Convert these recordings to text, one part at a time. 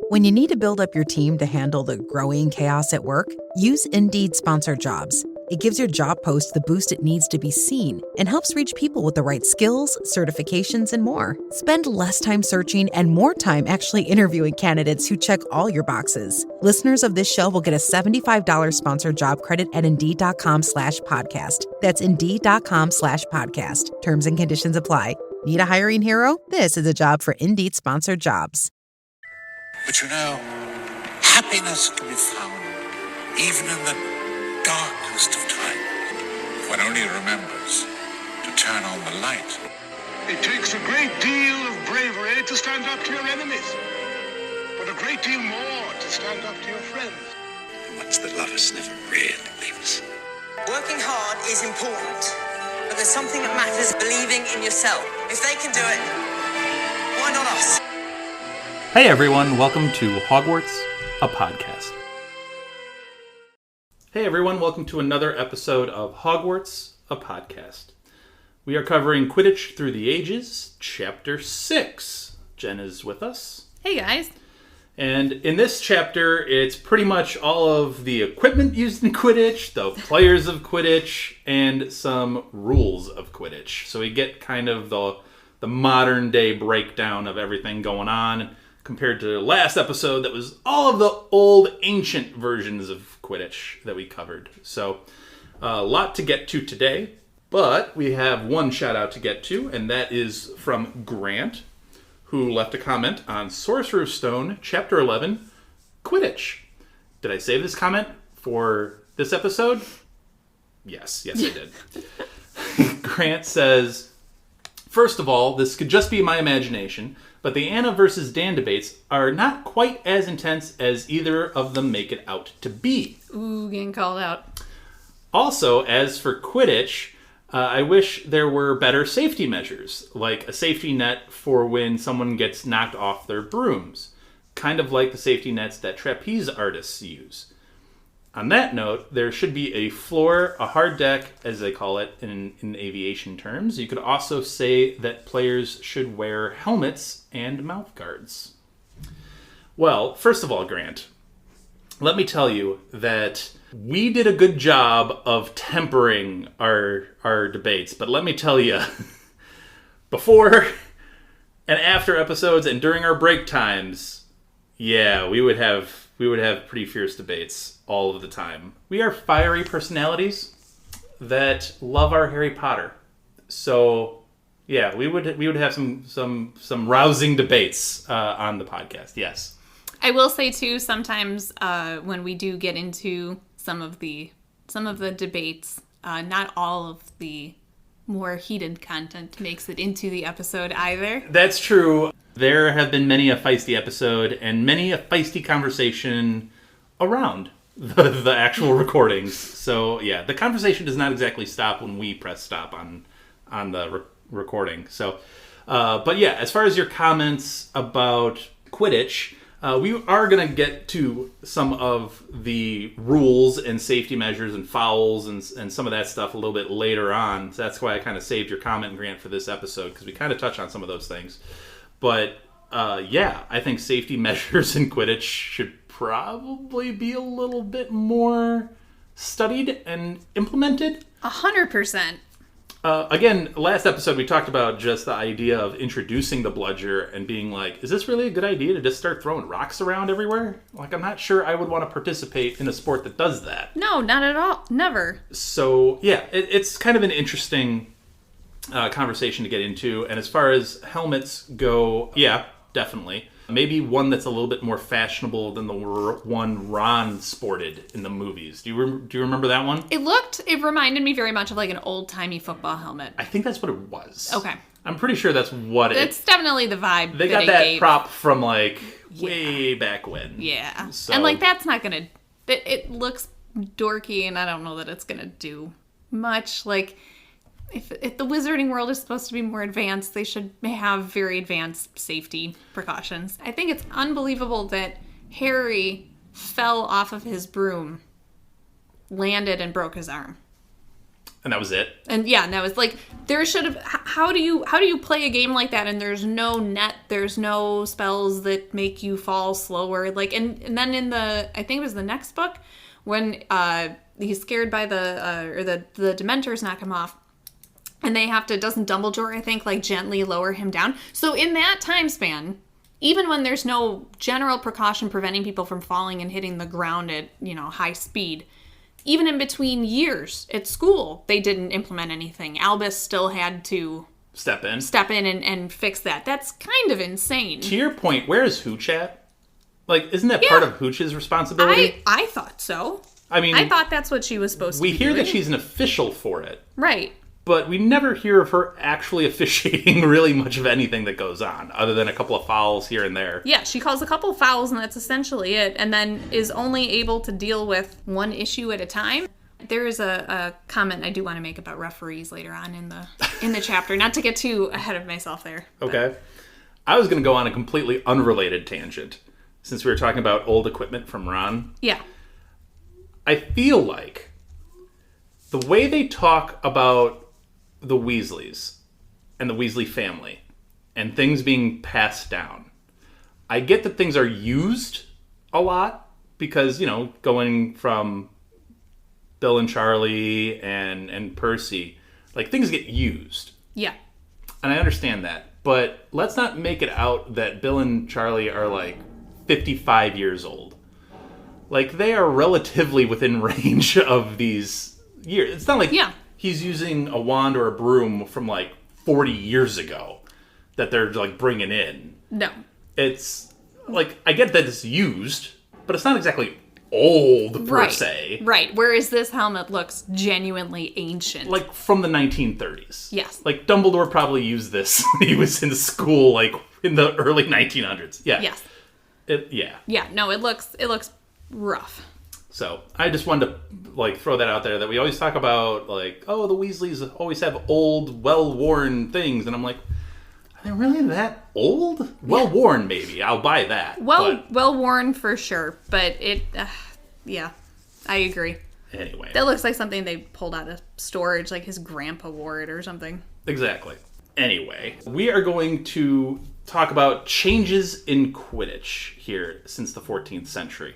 When you need to build up your team to handle the growing chaos at work, use Indeed Sponsored Jobs. It gives your job post the boost it needs to be seen and helps reach people with the right skills, certifications, and more. Spend less time searching and more time actually interviewing candidates who check all your boxes. Listeners of this show will get a $75 sponsored job credit at Indeed.com/podcast. That's Indeed.com/podcast. Terms and conditions apply. Need a hiring hero? This is a job for Indeed Sponsored Jobs. But you know, happiness can be found even in the darkest of times. If one only remembers to turn on the light. It takes a great deal of bravery to stand up to your enemies, but a great deal more to stand up to your friends. The ones that love us never really leave us. Working hard is important, but there's something that matters: believing in yourself. If they can do it, why not us? Hey everyone, welcome to Hogwarts, a podcast. Hey everyone, welcome to another episode of Hogwarts, a podcast. We are covering Quidditch Through the Ages, Chapter 6. Jenn is with us. Hey guys. And in this chapter, it's pretty much all of the equipment used in Quidditch, the players of Quidditch, and some rules of Quidditch. So we get kind of the modern day breakdown of everything going on, compared to the last episode that was all of the old ancient versions of Quidditch that we covered. So a lot to get to today, but we have one shout out to get to, and that is from Grant, who left a comment on Sorcerer's Stone, Chapter 11, Quidditch. Did I save this comment for this episode? Yes, I did. Grant says, first of all, this could just be my imagination, but the Anna versus Dan debates are not quite as intense as either of them make it out to be. Ooh, getting called out. Also, as for Quidditch, I wish there were better safety measures, like a safety net for when someone gets knocked off their brooms, kind of like the safety nets that trapeze artists use. On that note, there should be a floor, a hard deck, as they call it in aviation terms. You could also say that players should wear helmets and mouth guards. Well, first of all, Grant, let me tell you that we did a good job of tempering our debates. But let me tell you, before and after episodes and during our break times, yeah, we would have pretty fierce debates all of the time. We are fiery personalities that love our Harry Potter. So, yeah, we would have some rousing debates on the podcast. Yes. I will say too, sometimes when we do get into some of the debates, not all of the more heated content makes it into the episode either. That's true. There have been many a feisty episode and many a feisty conversation around the actual recordings. So, yeah, the conversation does not exactly stop when we press stop on the recording. So, but yeah, as far as your comments about Quidditch, we are going to get to some of the rules and safety measures and fouls and some of that stuff a little bit later on. So that's why I kind of saved your comment, Grant, for this episode, because we kind of touch on some of those things. But, yeah, I think safety measures in Quidditch should probably be a little bit more studied and implemented. 100%. Again, last episode we talked about just the idea of introducing the bludger and being like, is this really a good idea to just start throwing rocks around everywhere? Like, I'm not sure I would want to participate in a sport that does that. No, not at all. Never. So, yeah, it's kind of an interesting conversation to get into. And as far as helmets go, yeah, definitely. Maybe one that's a little bit more fashionable than the one Ron sported in the movies. Do you remember that one? It reminded me very much of like an old-timey football helmet. I think that's what it was. Okay. I'm pretty sure that's what it's definitely the vibe. They got that prop from like way back when. Yeah. So, and like that's not gonna. It looks dorky, and I don't know that it's gonna do much. Like if the wizarding world is supposed to be more advanced, they should have very advanced safety precautions. I think it's unbelievable that Harry fell off of his broom, landed, and broke his arm. And that was it. And that was like, there should have, how do you play a game like that and there's no net, there's no spells that make you fall slower, like, and then in the, I think it was the next book, when he's scared by the Dementors knock him off, and they have to, doesn't Dumbledore, I think, like, gently lower him down? So in that time span, even when there's no general precaution preventing people from falling and hitting the ground at, high speed, even in between years at school, they didn't implement anything. Albus still had to step in and fix that. That's kind of insane. To your point, where is Hooch at? Like, isn't that part of Hooch's responsibility? I thought so. I mean, I thought that's what she was supposed to be doing. We hear that she's an official for it. Right. But we never hear of her actually officiating really much of anything that goes on, other than a couple of fouls here and there. Yeah, she calls a couple of fouls, and that's essentially it, and then is only able to deal with one issue at a time. There is a comment I do want to make about referees later on in the chapter, not to get too ahead of myself there. Okay. I was going to go on a completely unrelated tangent, since we were talking about old equipment from Ron. Yeah. I feel like the way they talk about the Weasleys and the Weasley family and things being passed down, I get that things are used a lot because, going from Bill and Charlie and Percy, like, things get used. Yeah. And I understand that. But let's not make it out that Bill and Charlie are, like, 55 years old. Like, they are relatively within range of these years. It's not like he's using a wand or a broom from, like, 40 years ago that they're, like, bringing in. No. It's, like, I get that it's used, but it's not exactly old, per se. Right. Whereas this helmet looks genuinely ancient. Like, from the 1930s. Yes. Like, Dumbledore probably used this when he was in school, like, in the early 1900s. Yeah. Yes. Yeah, no, it looks rough. So, I just wanted to, like, throw that out there, that we always talk about, like, oh, the Weasleys always have old, well-worn things, and I'm like, are they really that old? Well-worn, maybe. I'll buy that. Well-worn for sure, but it, I agree. Anyway. That looks like something they pulled out of storage, like his grandpa wore it or something. Exactly. Anyway, we are going to talk about changes in Quidditch here since the 14th century.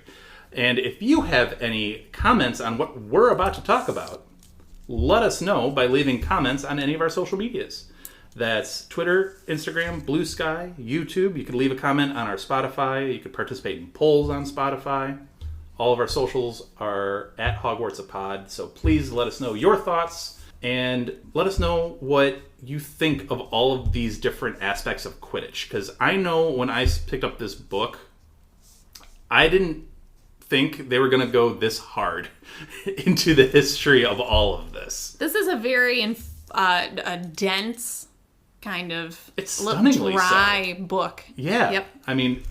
And if you have any comments on what we're about to talk about, let us know by leaving comments on any of our social medias. That's Twitter, Instagram, Blue Sky, YouTube. You can leave a comment on our Spotify. You can participate in polls on Spotify. All of our socials are at HogwartsAPod, so please let us know your thoughts and let us know what you think of all of these different aspects of Quidditch. Because I know when I picked up this book, I didn't think they were going to go this hard into the history of all of this. This is a very a dense, kind of it's stunningly dry book. Yeah. Yep. I mean,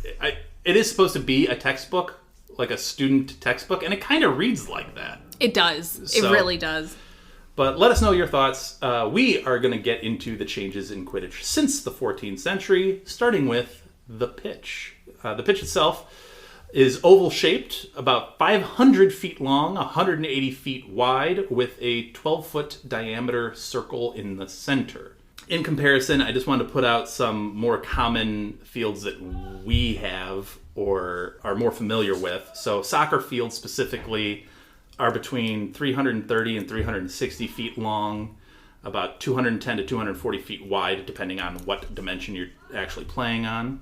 it is supposed to be a textbook, like a student textbook, and it kind of reads like that. It does. It really does. But let us know your thoughts. We are going to get into the changes in Quidditch since the 14th century, starting with the pitch. The pitch itself is oval-shaped, about 500 feet long, 180 feet wide, with a 12-foot diameter circle in the center. In comparison, I just wanted to put out some more common fields that we have or are more familiar with. So soccer fields specifically are between 330 and 360 feet long, about 210 to 240 feet wide, depending on what dimension you're actually playing on.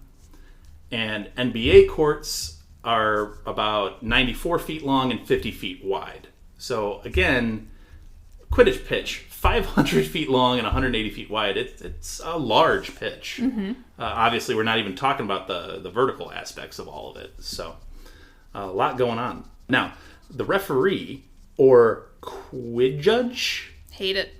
And NBA courts are about 94 feet long and 50 feet wide. So again, Quidditch pitch, 500 feet long and 180 feet wide. It's a large pitch. Mm-hmm. Obviously, we're not even talking about the vertical aspects of all of it. So a lot going on. Now, the referee, or Quidditch, hate it.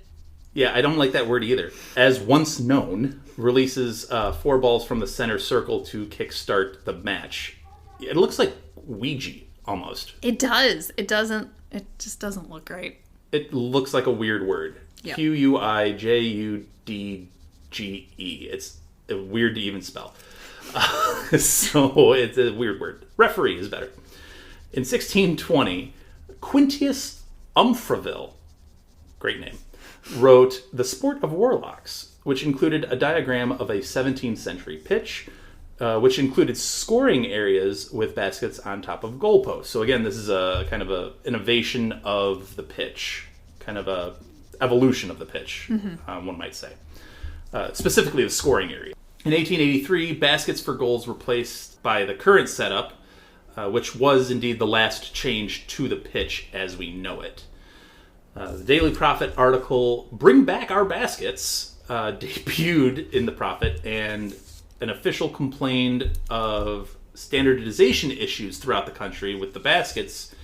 Yeah, I don't like that word either. As once known, releases 4 balls from the center circle to kickstart the match. It looks like Ouija, almost. It does. It just doesn't look right. It looks like a weird word. Yep. Quiujudge. It's weird to even spell. So it's a weird word. Referee is better. In 1620, Quintius Umfraville great name, wrote The Sport of Warlocks, which included a diagram of a 17th century pitch, which included scoring areas with baskets on top of goalposts. So again, this is a kind of a innovation of the pitch, kind of a evolution of the pitch, one might say. Specifically the scoring area. In 1883, baskets for goals were replaced by the current setup, which was indeed the last change to the pitch as we know it. The Daily Prophet article, Bring Back Our Baskets, debuted in the Prophet, and an official complained of standardization issues throughout the country with the baskets,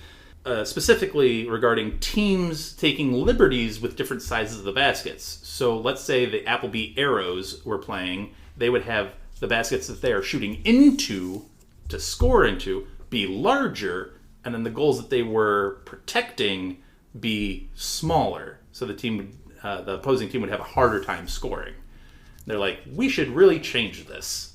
specifically regarding teams taking liberties with different sizes of the baskets. So let's say the Appleby Arrows were playing, they would have the baskets that they are shooting into, to score into, be larger, and then the goals that they were protecting be smaller. So the opposing team would have a harder time scoring. They're like, we should really change this.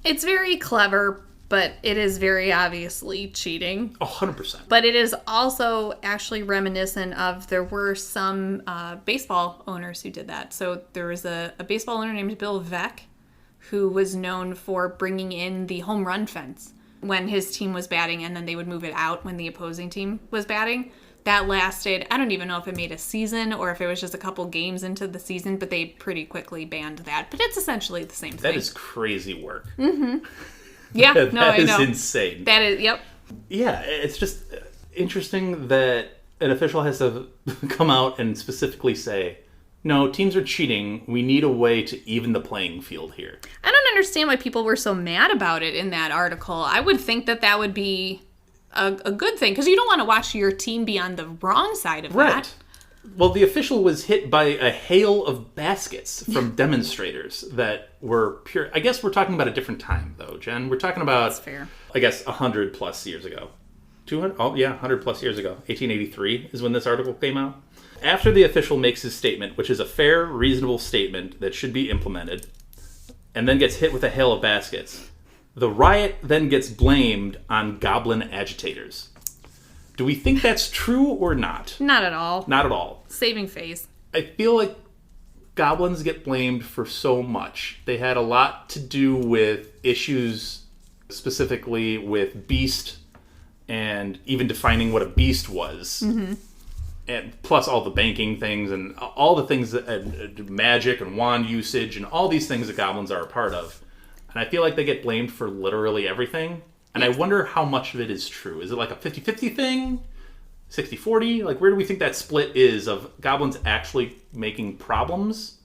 It's very clever, but it is very obviously cheating. 100%. But it is also actually reminiscent of, there were some baseball owners who did that. So there was a baseball owner named Bill Veeck, who was known for bringing in the home run fence when his team was batting, and then they would move it out when the opposing team was batting. That lasted, I don't even know if it made a season or if it was just a couple games into the season, but they pretty quickly banned that. But it's essentially the same thing. That is crazy work. Mm-hmm. Yeah, no, I know. That is insane. That is, yep. Yeah, it's just interesting that an official has to come out and specifically say, no, teams are cheating. We need a way to even the playing field here. I don't understand why people were so mad about it in that article. I would think that would be a good thing, because you don't want to watch your team be on the wrong side of that. Well, the official was hit by a hail of baskets from demonstrators that were pure. I guess we're talking about a different time, though, Jen. We're talking about, that's fair, I guess, 100 plus years ago. 200? Oh, yeah, 100 plus years ago. 1883 is when this article came out. After the official makes his statement, which is a fair, reasonable statement that should be implemented, and then gets hit with a hail of baskets, the riot then gets blamed on goblin agitators. Do we think that's true or not? Not at all. Not at all. Saving face. I feel like goblins get blamed for so much. They had a lot to do with issues specifically with beast and even defining what a beast was. Mm-hmm. And plus all the banking things and all the things that magic and wand usage and all these things that goblins are a part of. And I feel like they get blamed for literally everything. And I wonder how much of it is true. Is it like a 50-50 thing? 60-40? Like, where do we think that split is of goblins actually making problems?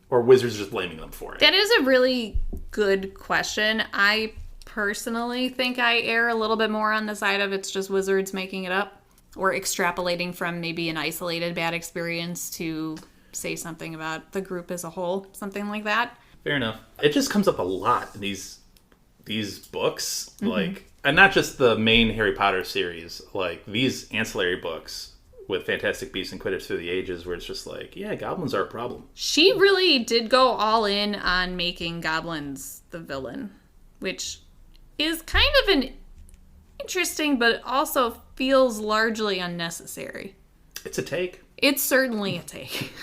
Or wizards just blaming them for it? That is a really good question. I personally think I err a little bit more on the side of it's just wizards making it up. Or extrapolating from maybe an isolated bad experience to say something about the group as a whole. Something like that. Fair enough. It just comes up a lot in these books, like, and not just the main Harry Potter series, like these ancillary books with Fantastic Beasts and Quidditch Through the Ages, where it's just like, yeah, goblins are a problem. She really did go all in on making goblins the villain, which is kind of an interesting, but also feels largely unnecessary. It's a take. It's certainly a take.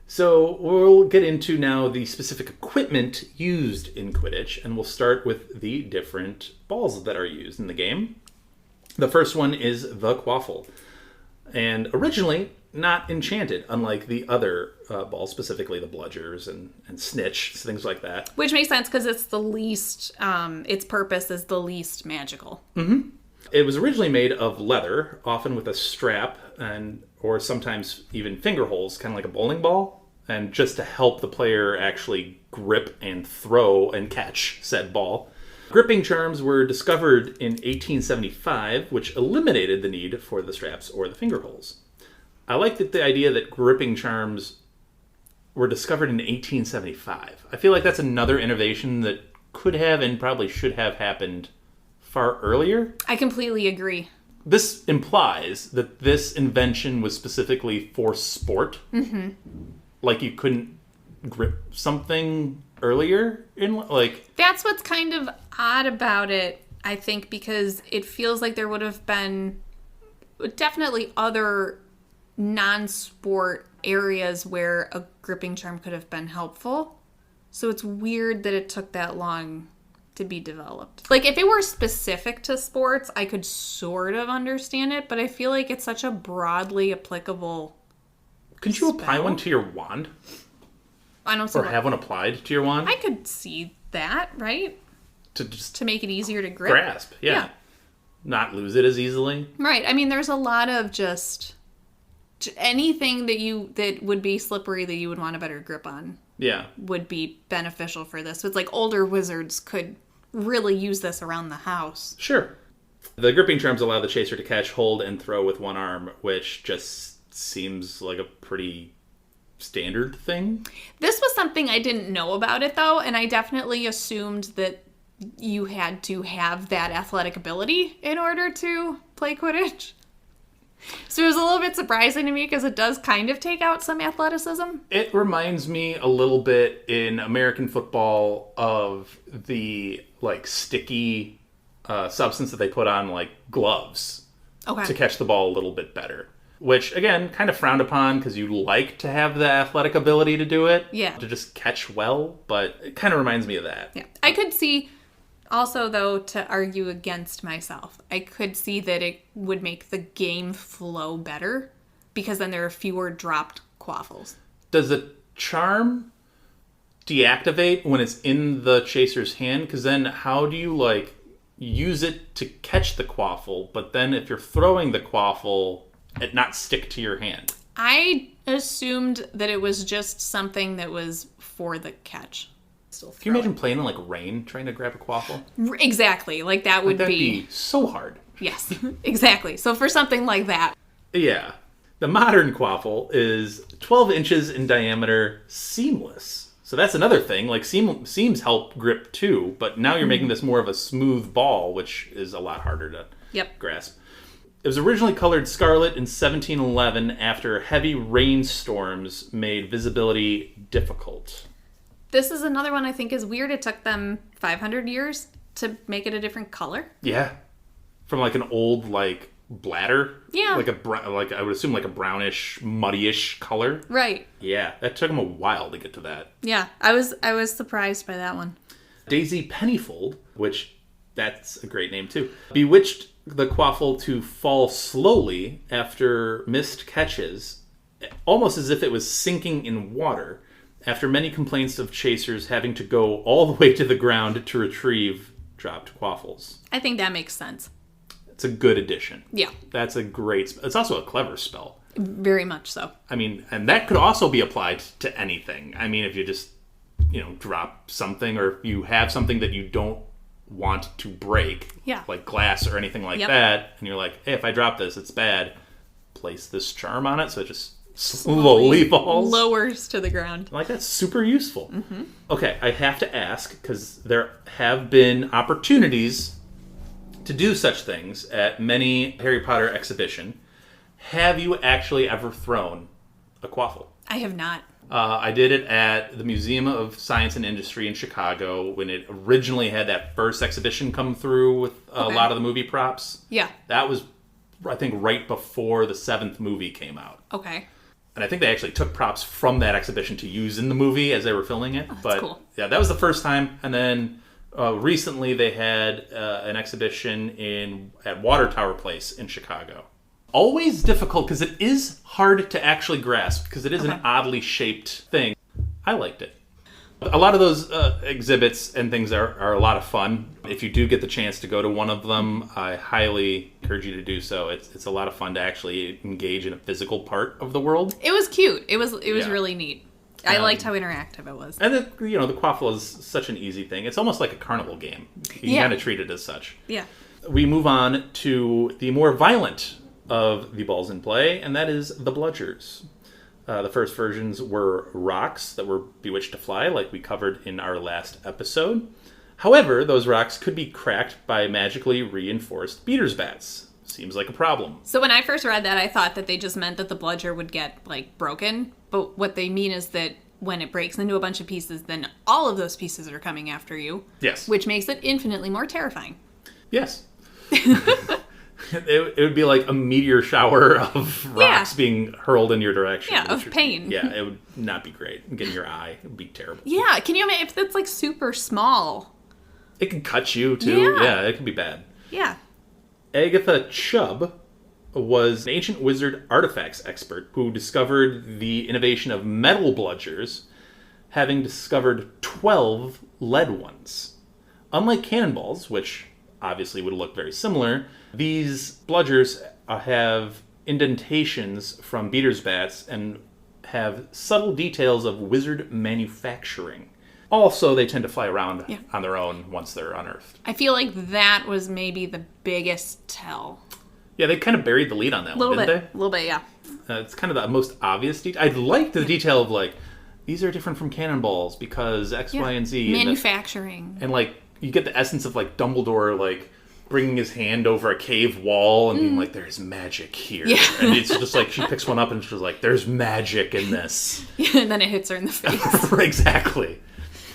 So we'll get into now the specific equipment used in Quidditch, and we'll start with the different balls that are used in the game. The first one is the quaffle, and originally not enchanted, unlike the other balls, specifically the bludgers and snitch, things like that. Which makes sense because it's the least, its purpose is the least magical. Mm-hmm. It was originally made of leather, often with a strap or sometimes even finger holes, kind of like a bowling ball, and just to help the player actually grip and throw and catch said ball. Gripping charms were discovered in 1875, which eliminated the need for the straps or the finger holes. I like the idea that gripping charms were discovered in 1875. I feel like that's another innovation that could have and probably should have happened far earlier. I completely agree. This implies that this invention was specifically for sport. Mm-hmm. Like you couldn't grip something earlier that's what's kind of odd about it, I think, because it feels like there would have been definitely other non-sport areas where a gripping charm could have been helpful. So it's weird that it took that long to be developed. Like, if it were specific to sports, I could sort of understand it, but I feel like it's such a broadly applicable Could you apply spell. one to your wand? I don't see Or have one applied to your wand? I could see that, right? To just To make it easier to grip. grasp. Yeah. Not lose it as easily. Right. I mean, there's a lot of just anything that would be slippery that you would want a better grip on Yeah. would be beneficial for this. So it's like older wizards could really use this around the house. Sure. The gripping charms allow the chaser to catch, hold, and throw with one arm, which just seems like a pretty standard thing. This was something I didn't know about it, though, and I definitely assumed that you had to have that athletic ability in order to play Quidditch. So it was a little bit surprising to me because it does kind of take out some athleticism. It reminds me a little bit in American football of the like sticky substance that they put on like gloves Okay. to catch the ball a little bit better. Which, again, kind of frowned upon because you like to have the athletic ability to do it. Yeah. To just catch well, but it kind of reminds me of that. Yeah. I could see also, though, to argue against myself, I could see that it would make the game flow better because then there are fewer dropped quaffles. Does the charm deactivate when it's in the chaser's hand? Because then how do you, like, use it to catch the quaffle, but then if you're throwing the quaffle, it not stick to your hand? I assumed that it was just something that was for the catch. Still Can you imagine playing in, like, rain, trying to grab a quaffle? Exactly. Like, that would That'd be... be so hard. Yes, exactly. So for something like that. Yeah. The modern quaffle is 12 inches in diameter, seamless. So that's another thing. Like, seams help grip too, but now you're making this more of a smooth ball, which is a lot harder to grasp. It was originally colored scarlet in 1711 after heavy rainstorms made visibility difficult. This is another one I think is weird. It took them 500 years to make it a different color. Yeah. From like an old, like, bladder. Yeah. Like I would assume like a brownish, muddyish color. Right. Yeah, that took them a while to get to that. Yeah, I was surprised by that one. Daisy Pennyfold, which that's a great name too, bewitched the quaffle to fall slowly after missed catches, almost as if it was sinking in water, after many complaints of chasers having to go all the way to the ground to retrieve dropped quaffles. I think that makes sense. It's a good addition. Yeah. That's a great spell. It's also a clever spell. Very much so. I mean, and that could also be applied to anything. I mean, if you just, drop something, or if you have something that you don't want to break, like glass or anything like that, and you're like, hey, if I drop this, it's bad, place this charm on it so it just slowly falls. Lowers to the ground. Like, that's super useful. Mm-hmm. Okay, I have to ask, because there have been opportunities to do such things at many Harry Potter exhibition. Have you actually ever thrown a quaffle? I have not. I did it at the Museum of Science and Industry in Chicago when it originally had that first exhibition come through with a lot of the movie props. Yeah. That was, I think, right before the 7th movie came out. Okay. And I think they actually took props from that exhibition to use in the movie as they were filming it. That's cool. Yeah, that was the first time. And then recently they had an exhibition at Water Tower Place in Chicago. Always difficult because it is hard to actually grasp because it is an oddly shaped thing. I liked it. A lot of those exhibits and things are a lot of fun. If you do get the chance to go to one of them, I highly encourage you to do so. It's a lot of fun to actually engage in a physical part of the world. It was cute. It was really neat. I liked how interactive it was. And the quaffle is such an easy thing. It's almost like a carnival game. You kind of treat it as such. Yeah. We move on to the more violent of the balls in play, and that is the bludgers. The first versions were rocks that were bewitched to fly, like we covered in our last episode. However, those rocks could be cracked by magically reinforced beater's bats. Seems like a problem. So when I first read that, I thought that they just meant that the bludger would get, broken. But what they mean is that when it breaks into a bunch of pieces, then all of those pieces are coming after you. Yes. Which makes it infinitely more terrifying. Yes. It would be like a meteor shower of rocks being hurled in your direction. Yeah, of pain. Yeah, it would not be great. Getting your eye, it would be terrible. Yeah, can you imagine if it's like super small? It can cut you too. Yeah, it can be bad. Yeah. Agatha Chubb was an ancient wizard artifacts expert who discovered the innovation of metal bludgers, having discovered 12 lead ones. Unlike cannonballs, which obviously would look very similar, these bludgers have indentations from beater's bats and have subtle details of wizard manufacturing. Also, they tend to fly around on their own once they're unearthed. I feel like that was maybe the biggest tell. Yeah, they kind of buried the lead on that one, didn't they? A little bit, yeah. It's kind of the most obvious detail. I liked the detail of, like, these are different from cannonballs because X, Y, and Z. Manufacturing. And, like, you get the essence of, like, Dumbledore, like, bringing his hand over a cave wall and being like, there's magic here. Yeah. And it's just like, she picks one up and she's like, there's magic in this. Yeah, and then it hits her in the face.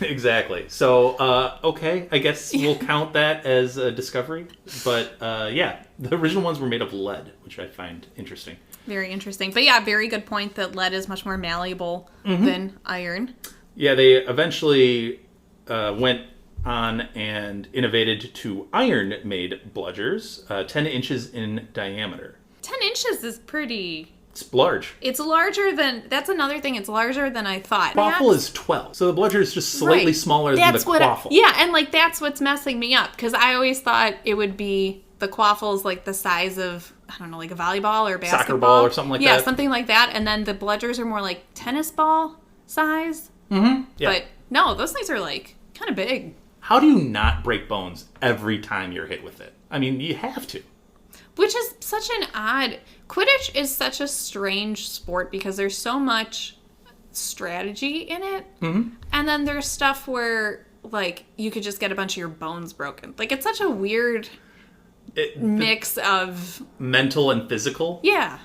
Exactly. So, okay, I guess we'll count that as a discovery. But, yeah, the original ones were made of lead, which I find interesting. Very interesting. But yeah, very good point that lead is much more malleable than iron. Yeah, they eventually went on and innovated to iron-made bludgers, 10 inches in diameter. 10 inches is pretty... It's large. It's larger than... That's another thing. It's larger than I thought. Quaffle is 12. So the bludger is just slightly smaller than the quaffle. Yeah, and like that's what's messing me up. Because I always thought it would be... The quaffle's like the size of, I don't know, like a volleyball or basketball. Soccer ball or something like that. Yeah, something like that. And then the bludgers are more like tennis ball size. Mm-hmm. Yeah. But no, those things are like kind of big. How do you not break bones every time you're hit with it? I mean, you have to. Which is such an odd... Quidditch is such a strange sport because there's so much strategy in it. Mm-hmm. And then there's stuff where, like, you could just get a bunch of your bones broken. Like, it's such a weird mix of... Mental and physical? Yeah.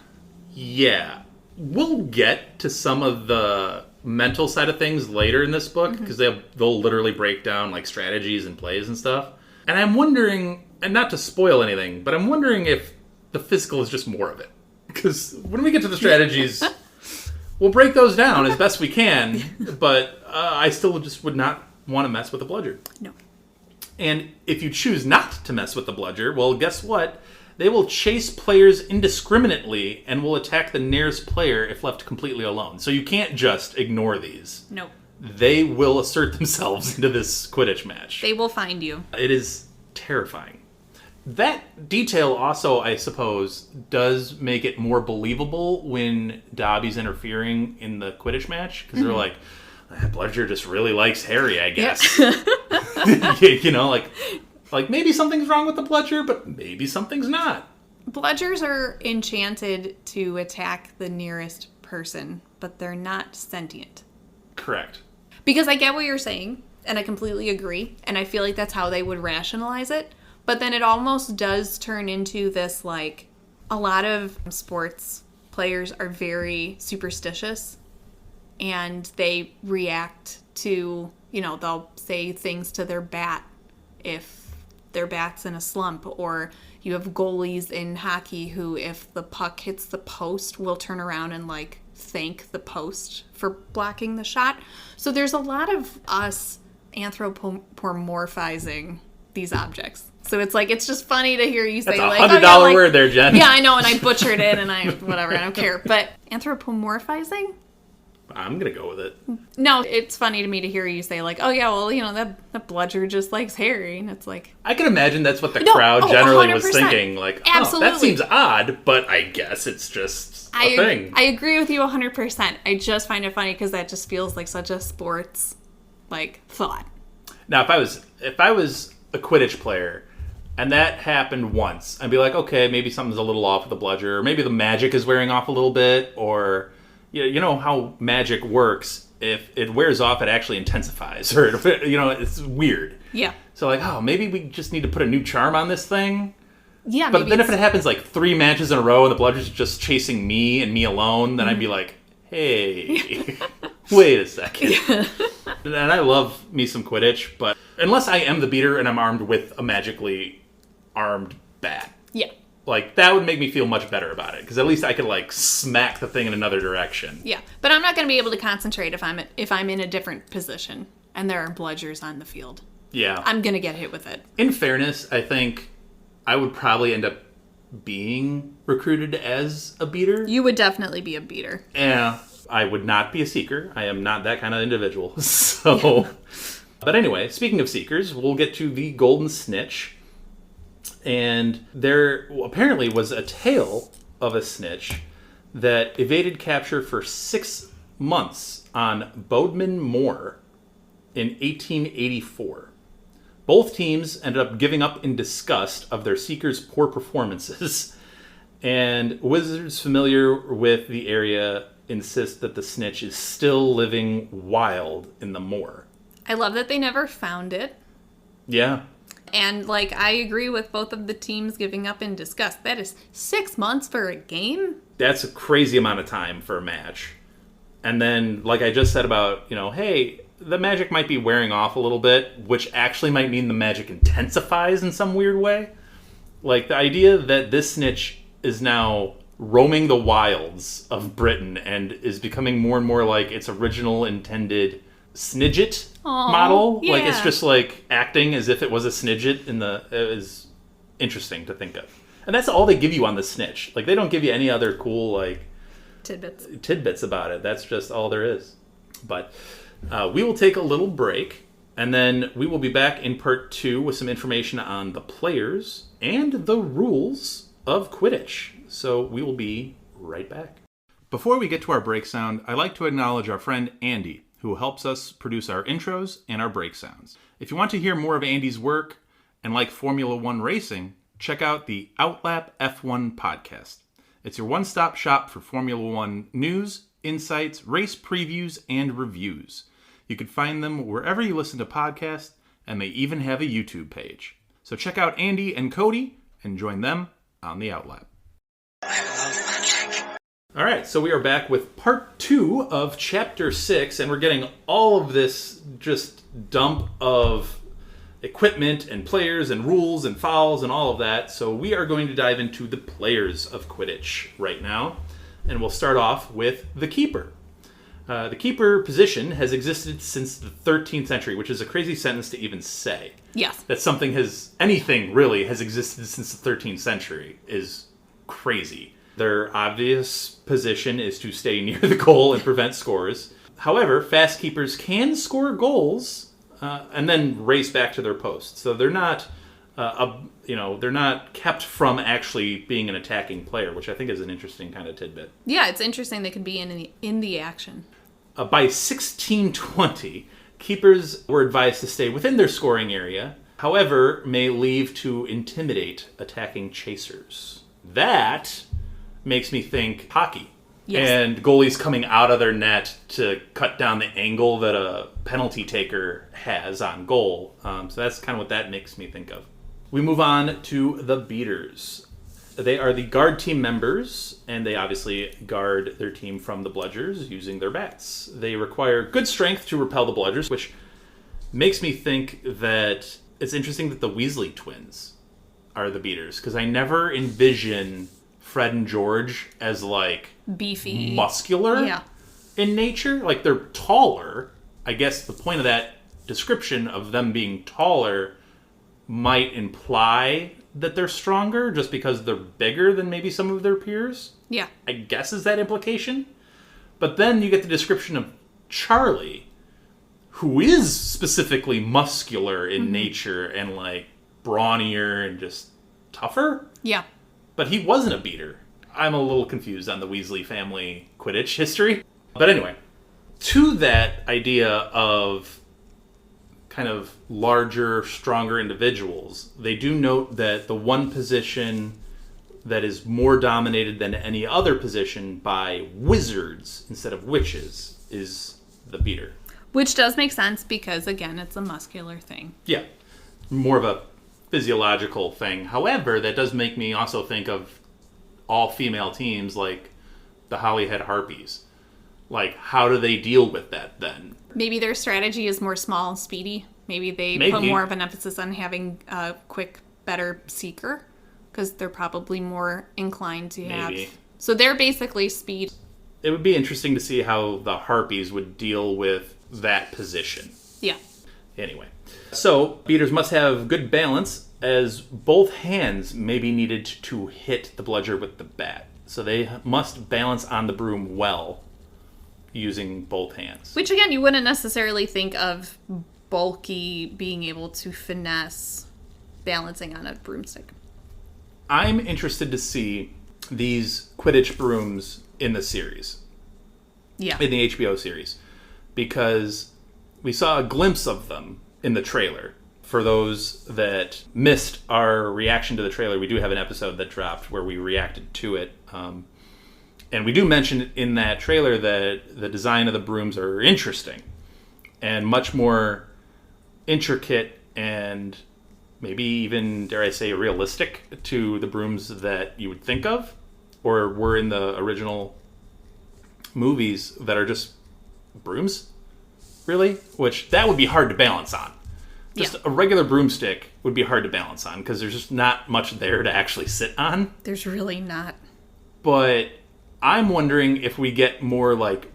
Yeah. We'll get to some of the mental side of things later in this book because they'll literally break down like strategies and plays and stuff. And I'm wondering, and not to spoil anything, but I'm wondering if the physical is just more of it. Because when we get to the strategies, we'll break those down as best we can, but I still just would not want to mess with the bludger. No. And if you choose not to mess with the bludger, well, guess what? They will chase players indiscriminately and will attack the nearest player if left completely alone. So you can't just ignore these. Nope. They will assert themselves into this Quidditch match. They will find you. It is terrifying. That detail also, I suppose, does make it more believable when Dobby's interfering in the Quidditch match. Because they're like, that bludger just really likes Harry, I guess. Yeah. You know, like maybe something's wrong with the bludger, but maybe something's not. Bludgers are enchanted to attack the nearest person, but they're not sentient. Correct. Because I get what you're saying, and I completely agree, and I feel like that's how they would rationalize it. But then it almost does turn into this, like, a lot of sports players are very superstitious, and they react to, you know, they'll say things to their bat if their bat's in a slump, or you have goalies in hockey who, if the puck hits the post, will turn around and, like, thank the post for blocking the shot. So there's a lot of us anthropomorphizing these objects. So it's like, it's just funny to hear you say, that's like, $100 yeah, like, word there, Jen. Yeah, I know, and I butchered it, and I don't care. But anthropomorphizing? I'm going to go with it. No, it's funny to me to hear you say, like, oh, yeah, well, you know, that bludger just likes Harry. And it's like... I can imagine that's what the crowd generally 100%. Was thinking. Like, absolutely. Oh, that seems odd, but I guess it's just a thing. I agree with you 100%. I just find it funny because that just feels like such a sports, like, thought. Now, if I was a Quidditch player... And that happened once. I'd be like, okay, maybe something's a little off with the bludger. Or maybe the magic is wearing off a little bit. Or, you know how magic works. If it wears off, it actually intensifies. Or, you know, it's weird. Yeah. So like, oh, maybe we just need to put a new charm on this thing. Yeah, but then if it happens like 3 matches in a row and the bludger's just chasing me and me alone, then I'd be like, hey, wait a second. And I love me some Quidditch, but unless I am the beater and I'm armed with a magically armed bat. Yeah. Like, that would make me feel much better about it, because at least I could, like, smack the thing in another direction. Yeah, but I'm not going to be able to concentrate if I'm in a different position and there are bludgers on the field. Yeah. I'm going to get hit with it. In fairness, I think I would probably end up being recruited as a beater. You would definitely be a beater. Yeah. I would not be a seeker. I am not that kind of individual. So, but anyway, speaking of seekers, we'll get to the Golden Snitch. And there apparently was a tale of a snitch that evaded capture for 6 months on Bodmin Moor in 1884. Both teams ended up giving up in disgust of their seekers' poor performances. And wizards familiar with the area insist that the snitch is still living wild in the moor. I love that they never found it. Yeah. And, like, I agree with both of the teams giving up in disgust. That is 6 months for a game? That's a crazy amount of time for a match. And then, like I just said about, hey, the magic might be wearing off a little bit, which actually might mean the magic intensifies in some weird way. Like, the idea that this snitch is now roaming the wilds of Britain and is becoming more and more like its original intended Snidget model. Yeah. Like, it's just like acting as if it was a Snidget is interesting to think of. And that's all they give you on the snitch. Like, they don't give you any other cool, like, tidbits about it. That's just all there is. But we will take a little break, and then we will be back in part 2 with some information on the players and the rules of Quidditch. So we will be right back. Before we get to our break sound, I'd like to acknowledge our friend Andy, who helps us produce our intros and our break sounds. If you want to hear more of Andy's work and like Formula One racing, check out the Outlap F1 podcast. It's your one-stop shop for Formula One news, insights, race previews, and reviews. You can find them wherever you listen to podcasts, and they even have a YouTube page. So check out Andy and Cody and join them on the Outlap. I love magic. All right, so we are back with part 2 of chapter 6, and we're getting all of this just dump of equipment and players and rules and fouls and all of that. So we are going to dive into the players of Quidditch right now, and we'll start off with the keeper. The keeper position has existed since the 13th century, which is a crazy sentence to even say. Yes. That anything really has existed since the 13th century is crazy. Their obvious position is to stay near the goal and prevent scores. However, fast keepers can score goals and then race back to their post. So they're not, they're not kept from actually being an attacking player, which I think is an interesting kind of tidbit. Yeah, it's interesting they can be in the action. By 1620, keepers were advised to stay within their scoring area, however, may leave to intimidate attacking chasers. That makes me think hockey. Yes. And goalies coming out of their net to cut down the angle that a penalty taker has on goal. So that's kind of what that makes me think of. We move on to the beaters. They are the guard team members, and they obviously guard their team from the bludgers using their bats. They require good strength to repel the bludgers, which makes me think that it's interesting that the Weasley twins are the beaters, because I never envision Fred and George as, like, beefy, muscular in nature. Like, they're taller. I guess the point of that description of them being taller might imply that they're stronger just because they're bigger than maybe some of their peers. Yeah. I guess is that implication. But then you get the description of Charlie, who is specifically muscular in nature and, like, brawnier and just tougher. Yeah. But he wasn't a beater. I'm a little confused on the Weasley family Quidditch history. But anyway, to that idea of kind of larger, stronger individuals, they do note that the one position that is more dominated than any other position by wizards instead of witches is the beater. Which does make sense because, again, it's a muscular thing. Yeah. More of a physiological thing. However, that does make me also think of all-female teams like the Holyhead Harpies. Like, how do they deal with that then? Maybe their strategy is more small and speedy. Maybe they put more of an emphasis on having a quick, better seeker. because they're probably more inclined to have. Maybe. So they're basically speed. It would be interesting to see how the Harpies would deal with that position. Yeah. Anyway. So, beaters must have good balance, as both hands may be needed to hit the bludger with the bat. So they must balance on the broom well, using both hands. Which, again, you wouldn't necessarily think of bulky being able to finesse balancing on a broomstick. I'm interested to see these Quidditch brooms in the series. Yeah. In the HBO series. Because we saw a glimpse of them in the trailer. For those that missed our reaction to the trailer, we do have an episode that dropped where we reacted to it. And we do mention in that trailer that the design of the brooms are interesting and much more intricate and maybe even, dare I say, realistic to the brooms that you would think of or were in the original movies that are just brooms, really? Which that would be hard to balance on. Just a regular broomstick would be hard to balance on because there's just not much there to actually sit on. There's really not. But I'm wondering if we get more like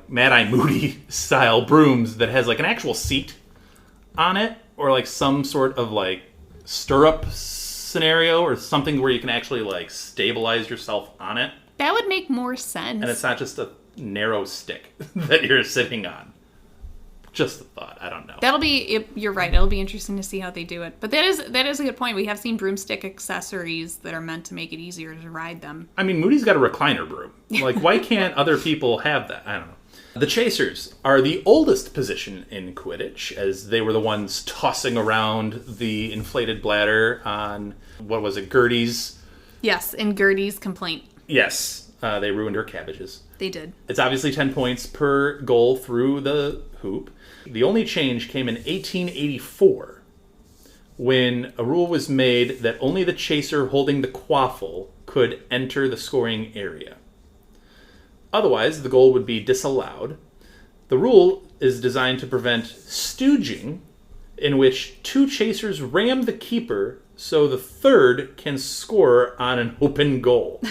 Mad-Eye Moody style brooms that has like an actual seat on it or like some sort of like stirrup scenario or something where you can actually like stabilize yourself on it. That would make more sense. And it's not just a narrow stick that you're sitting on. Just a thought. I don't know. You're right. It'll be interesting to see how they do it. But that is a good point. We have seen broomstick accessories that are meant to make it easier to ride them. I mean, Moody's got a recliner broom. Like, why can't other people have that? I don't know. The Chasers are the oldest position in Quidditch, as they were the ones tossing around the inflated bladder on, what was it, Gertie's? Yes, in Gertie's complaint. Yes, they ruined her cabbages. They did. It's obviously 10 points per goal through the hoop. The only change came in 1884, when a rule was made that only the chaser holding the quaffle could enter the scoring area. Otherwise, the goal would be disallowed. The rule is designed to prevent stooging, in which two chasers ram the keeper so the third can score on an open goal.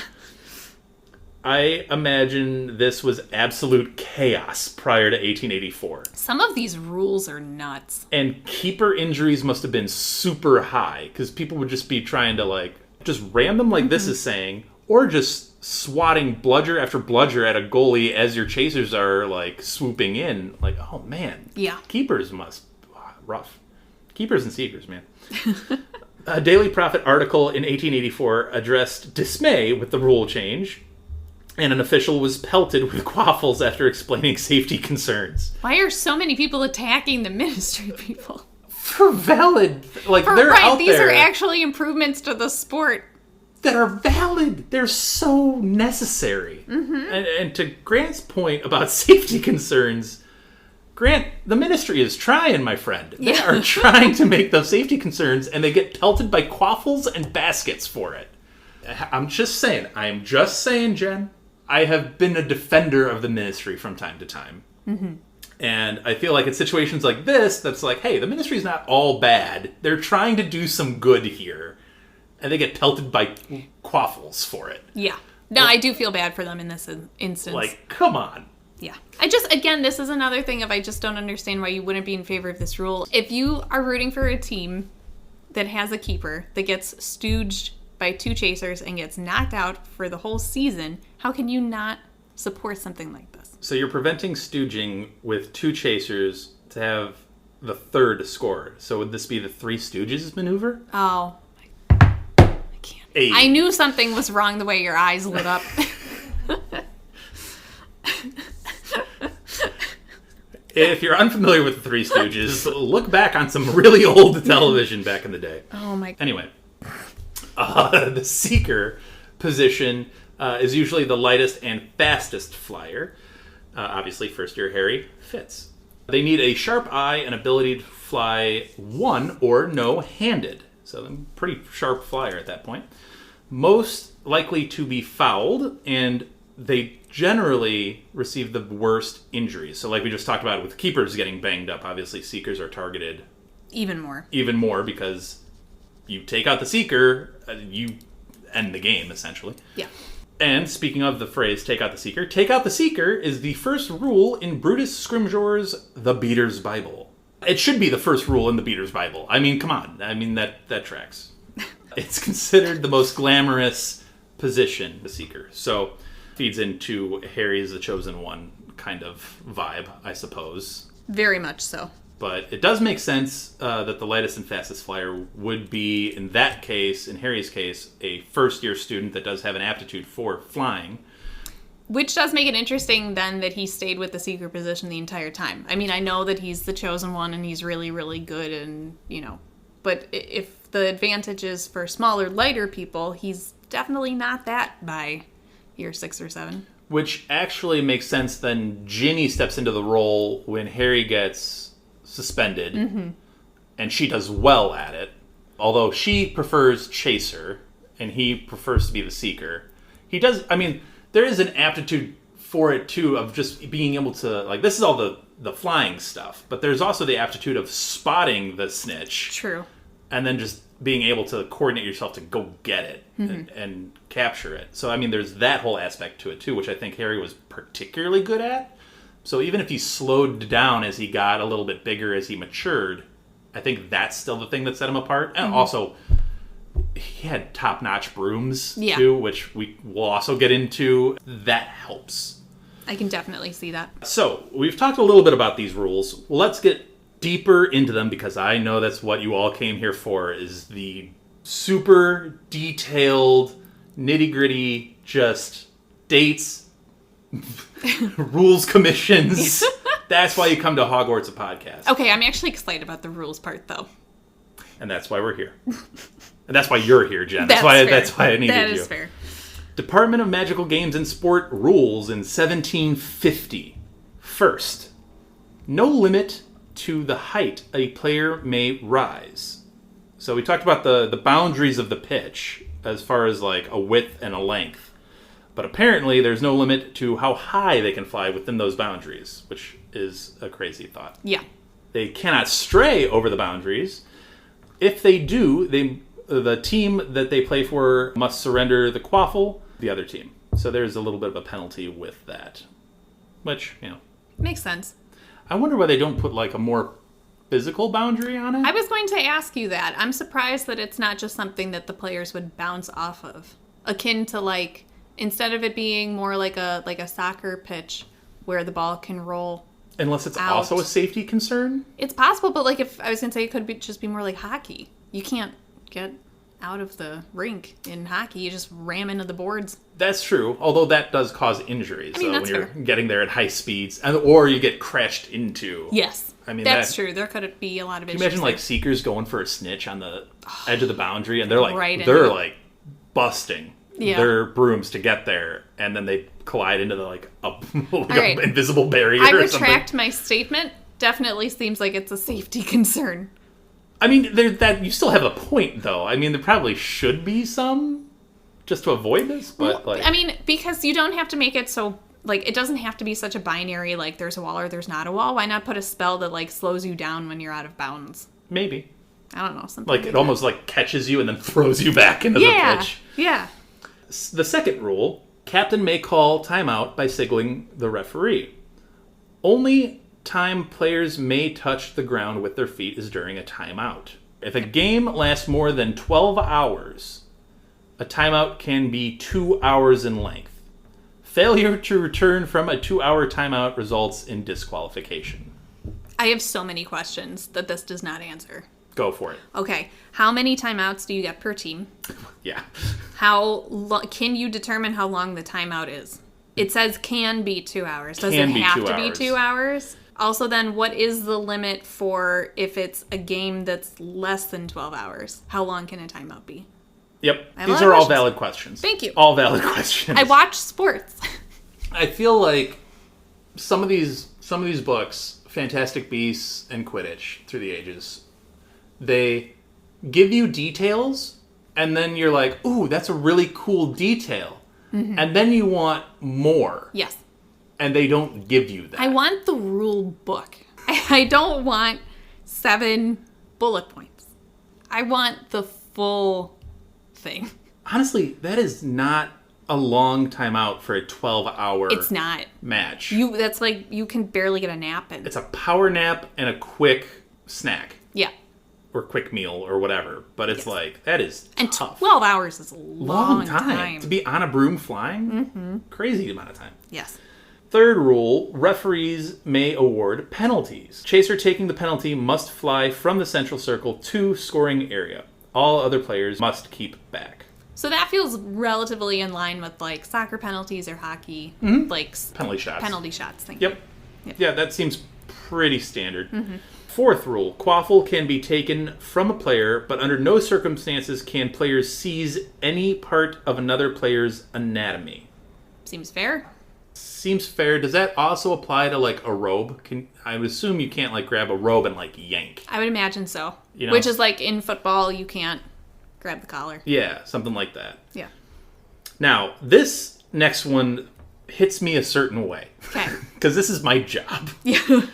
I imagine this was absolute chaos prior to 1884. Some of these rules are nuts. And keeper injuries must have been super high, because people would just be trying to, like, just ram them like this is saying, or just swatting bludger after bludger at a goalie as your chasers are, like, swooping in. Like, oh, man. Yeah. Keepers must... rough. Keepers and seekers, man. A Daily Prophet article in 1884 addressed dismay with the rule change, and an official was pelted with quaffles after explaining safety concerns. Why are so many people attacking the ministry people? For valid... Like, they're out these there... are actually improvements to the sport. That are valid. They're so necessary. Mm-hmm. And to Grant's point about safety concerns, Grant, the ministry is trying, my friend. They are trying to make those safety concerns, and they get pelted by quaffles and baskets for it. I'm just saying, Jen. I have been a defender of the ministry from time to time. Mm-hmm. And I feel like in situations like this, that's like, hey, the ministry's not all bad. They're trying to do some good here. And they get pelted by quaffles for it. Yeah. No, I do feel bad for them in this instance. Like, come on. Yeah. Again, this is another thing of I just don't understand why you wouldn't be in favor of this rule. If you are rooting for a team that has a keeper that gets stooged by two chasers and gets knocked out for the whole season, how can you not support something like this? So you're preventing stooging with two chasers to have the third score. So would this be the Three Stooges maneuver? Oh, I can't. Hey. I knew something was wrong the way your eyes lit up. If you're unfamiliar with the Three Stooges, look back on some really old television back in the day. Oh my... Anyway. The seeker position is usually the lightest and fastest flyer. Obviously, first year Harry fits. They need a sharp eye and ability to fly one or no-handed. So they're a pretty sharp flyer at that point. Most likely to be fouled, and they generally receive the worst injuries. So like we just talked about with keepers getting banged up, obviously seekers are targeted even more because You take out the Seeker, you end the game, essentially. Yeah. And speaking of the phrase, take out the Seeker is the first rule in Brutus Scrimgeour's The Beater's Bible. It should be the first rule in the Beater's Bible. I mean, come on. I mean, that tracks. It's considered the most glamorous position, the Seeker. So, feeds into Harry's the Chosen One kind of vibe, I suppose. Very much so. But it does make sense that the lightest and fastest flyer would be, in that case, in Harry's case, a first-year student that does have an aptitude for flying. Which does make it interesting, then, that he stayed with the Seeker position the entire time. I mean, I know that he's the Chosen One and he's really, really good and, but if the advantage is for smaller, lighter people, he's definitely not that by year 6 or 7. Which actually makes sense. Then Ginny steps into the role when Harry gets suspended, and she does well at it. Although she prefers Chaser, and he prefers to be the Seeker. He does, I mean, there is an aptitude for it, too, of just being able to, like, this is all the flying stuff, but there's also the aptitude of spotting the snitch. True. And then just being able to coordinate yourself to go get it and capture it. So, I mean, there's that whole aspect to it, too, which I think Harry was particularly good at. So even if he slowed down as he got a little bit bigger, as he matured, I think that's still the thing that set him apart. And also, he had top-notch brooms, too, which we will also get into. That helps. I can definitely see that. So, we've talked a little bit about these rules. Well, let's get deeper into them, because I know that's what you all came here for, is the super detailed, nitty-gritty, just dates, rules commissions. That's why you come to Hogwarts, a podcast. Okay, I'm actually excited about the rules part, though. And that's why we're here. And that's why you're here, Jen. That's why I needed you. That is fair. Department of Magical Games and Sport rules in 1750. First, no limit to the height a player may rise. So we talked about the boundaries of the pitch as far as like a width and a length. But apparently there's no limit to how high they can fly within those boundaries, which is a crazy thought. Yeah. They cannot stray over the boundaries. If they do, the team that they play for must surrender the quaffle to the other team. So there's a little bit of a penalty with that, which, Makes sense. I wonder why they don't put like a more physical boundary on it. I was going to ask you that. I'm surprised that it's not just something that the players would bounce off of. Akin to like, instead of it being more like a soccer pitch where the ball can roll. Unless it's out. Also a safety concern? It's possible, but like if I was going to say it could just be more like hockey. You can't get out of the rink in hockey. You just ram into the boards. That's true, although that does cause injuries. I mean, that's when you're fair. getting there at high speeds, or you get crashed into. Yes. I mean, that's true. There could be a lot of issues. Can you imagine there. like Seekers going for a snitch on the edge of the boundary, and they're like Right busting Yeah. their brooms to get there, and then they collide into the right. a invisible barrier. I or retract something. my statement. Definitely seems like it's a safety concern. I mean, you still have a point, though. I mean, there probably should be some just to avoid this, but I mean, because you don't have to make it so like it doesn't have to be such a binary like there's a wall or there's not a wall. Why not put a spell that like slows you down when you're out of bounds? Maybe. I don't know. Something Like it almost like catches you and then throws you back into the pitch. Yeah. The second rule, captain may call timeout by signaling the referee. Only time players may touch the ground with their feet is during a timeout. If a game lasts more than 12 hours, a timeout can be 2 hours in length. Failure to return from a 2-hour timeout results in disqualification. I have so many questions that this does not answer. Go for it. Okay. How many timeouts do you get per team? Yeah. Can you determine how long the timeout is? It says can be 2 hours. Does Can it be have 2 to be hours. 2 hours? Also, then, what is the limit for if it's a game that's less than 12 hours? How long can a timeout be? Yep. I have a These lot are of all questions. valid questions. Thank you. All valid questions. I watch sports. I feel like some of these books, Fantastic Beasts and Quidditch Through the Ages, they give you details, and then you're like, ooh, that's a really cool detail. Mm-hmm. And then you want more. Yes. And they don't give you that. I want the rule book. I don't want 7 bullet points. I want the full thing. Honestly, that is not a long time out for a 12-hour It's not. match. That's like, you can barely get a nap in. It's a power nap and a quick snack. Yeah. Or quick meal or whatever. But it's like, that is And tough. 12 hours is a long time. To be on a broom flying? Crazy amount of time. Yes. Third rule, referees may award penalties. Chaser taking the penalty must fly from the central circle to scoring area. All other players must keep back. So that feels relatively in line with like soccer penalties or hockey, like Penalty shots. penalty shots. Thank you. Yep. Yeah, that seems pretty standard. Fourth rule, quaffle can be taken from a player, but under no circumstances can players seize any part of another player's anatomy. Seems fair. Seems fair. Does that also apply to like a robe? I would assume you can't like grab a robe and like yank. I would imagine so. You know? Which is like in football, you can't grab the collar. Yeah, something like that. Yeah. Now, this next one hits me a certain way. Okay. Because this is my job. Yeah.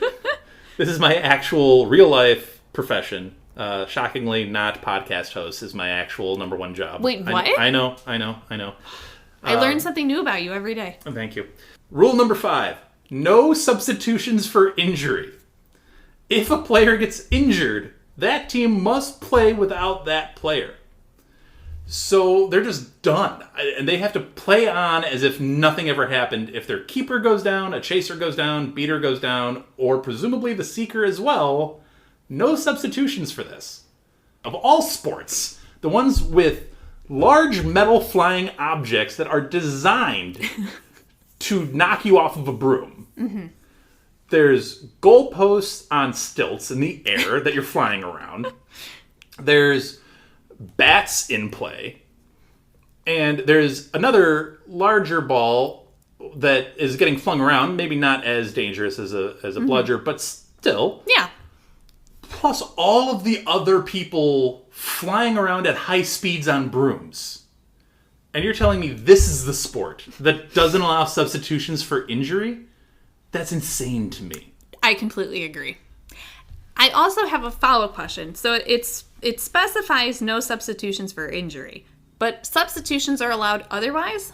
This is my actual real life profession. Shockingly, not podcast host is my actual number one job. Wait, what? I know. I learn something new about you every day. Thank you. Rule number 5. No substitutions for injury. If a player gets injured, that team must play without that player. So they're just done. And they have to play on as if nothing ever happened. If their keeper goes down, a chaser goes down, beater goes down, or presumably the seeker as well, no substitutions for this. Of all sports, the ones with large metal flying objects that are designed to knock you off of a broom. There's goalposts on stilts in the air that you're flying around. There's bats in play. And there's another larger ball that is getting flung around, maybe not as dangerous as a bludger, but still. Yeah. Plus all of the other people flying around at high speeds on brooms. And you're telling me this is the sport that doesn't allow substitutions for injury? That's insane to me. I completely agree. I also have a follow-up question. So it specifies no substitutions for injury, but substitutions are allowed otherwise?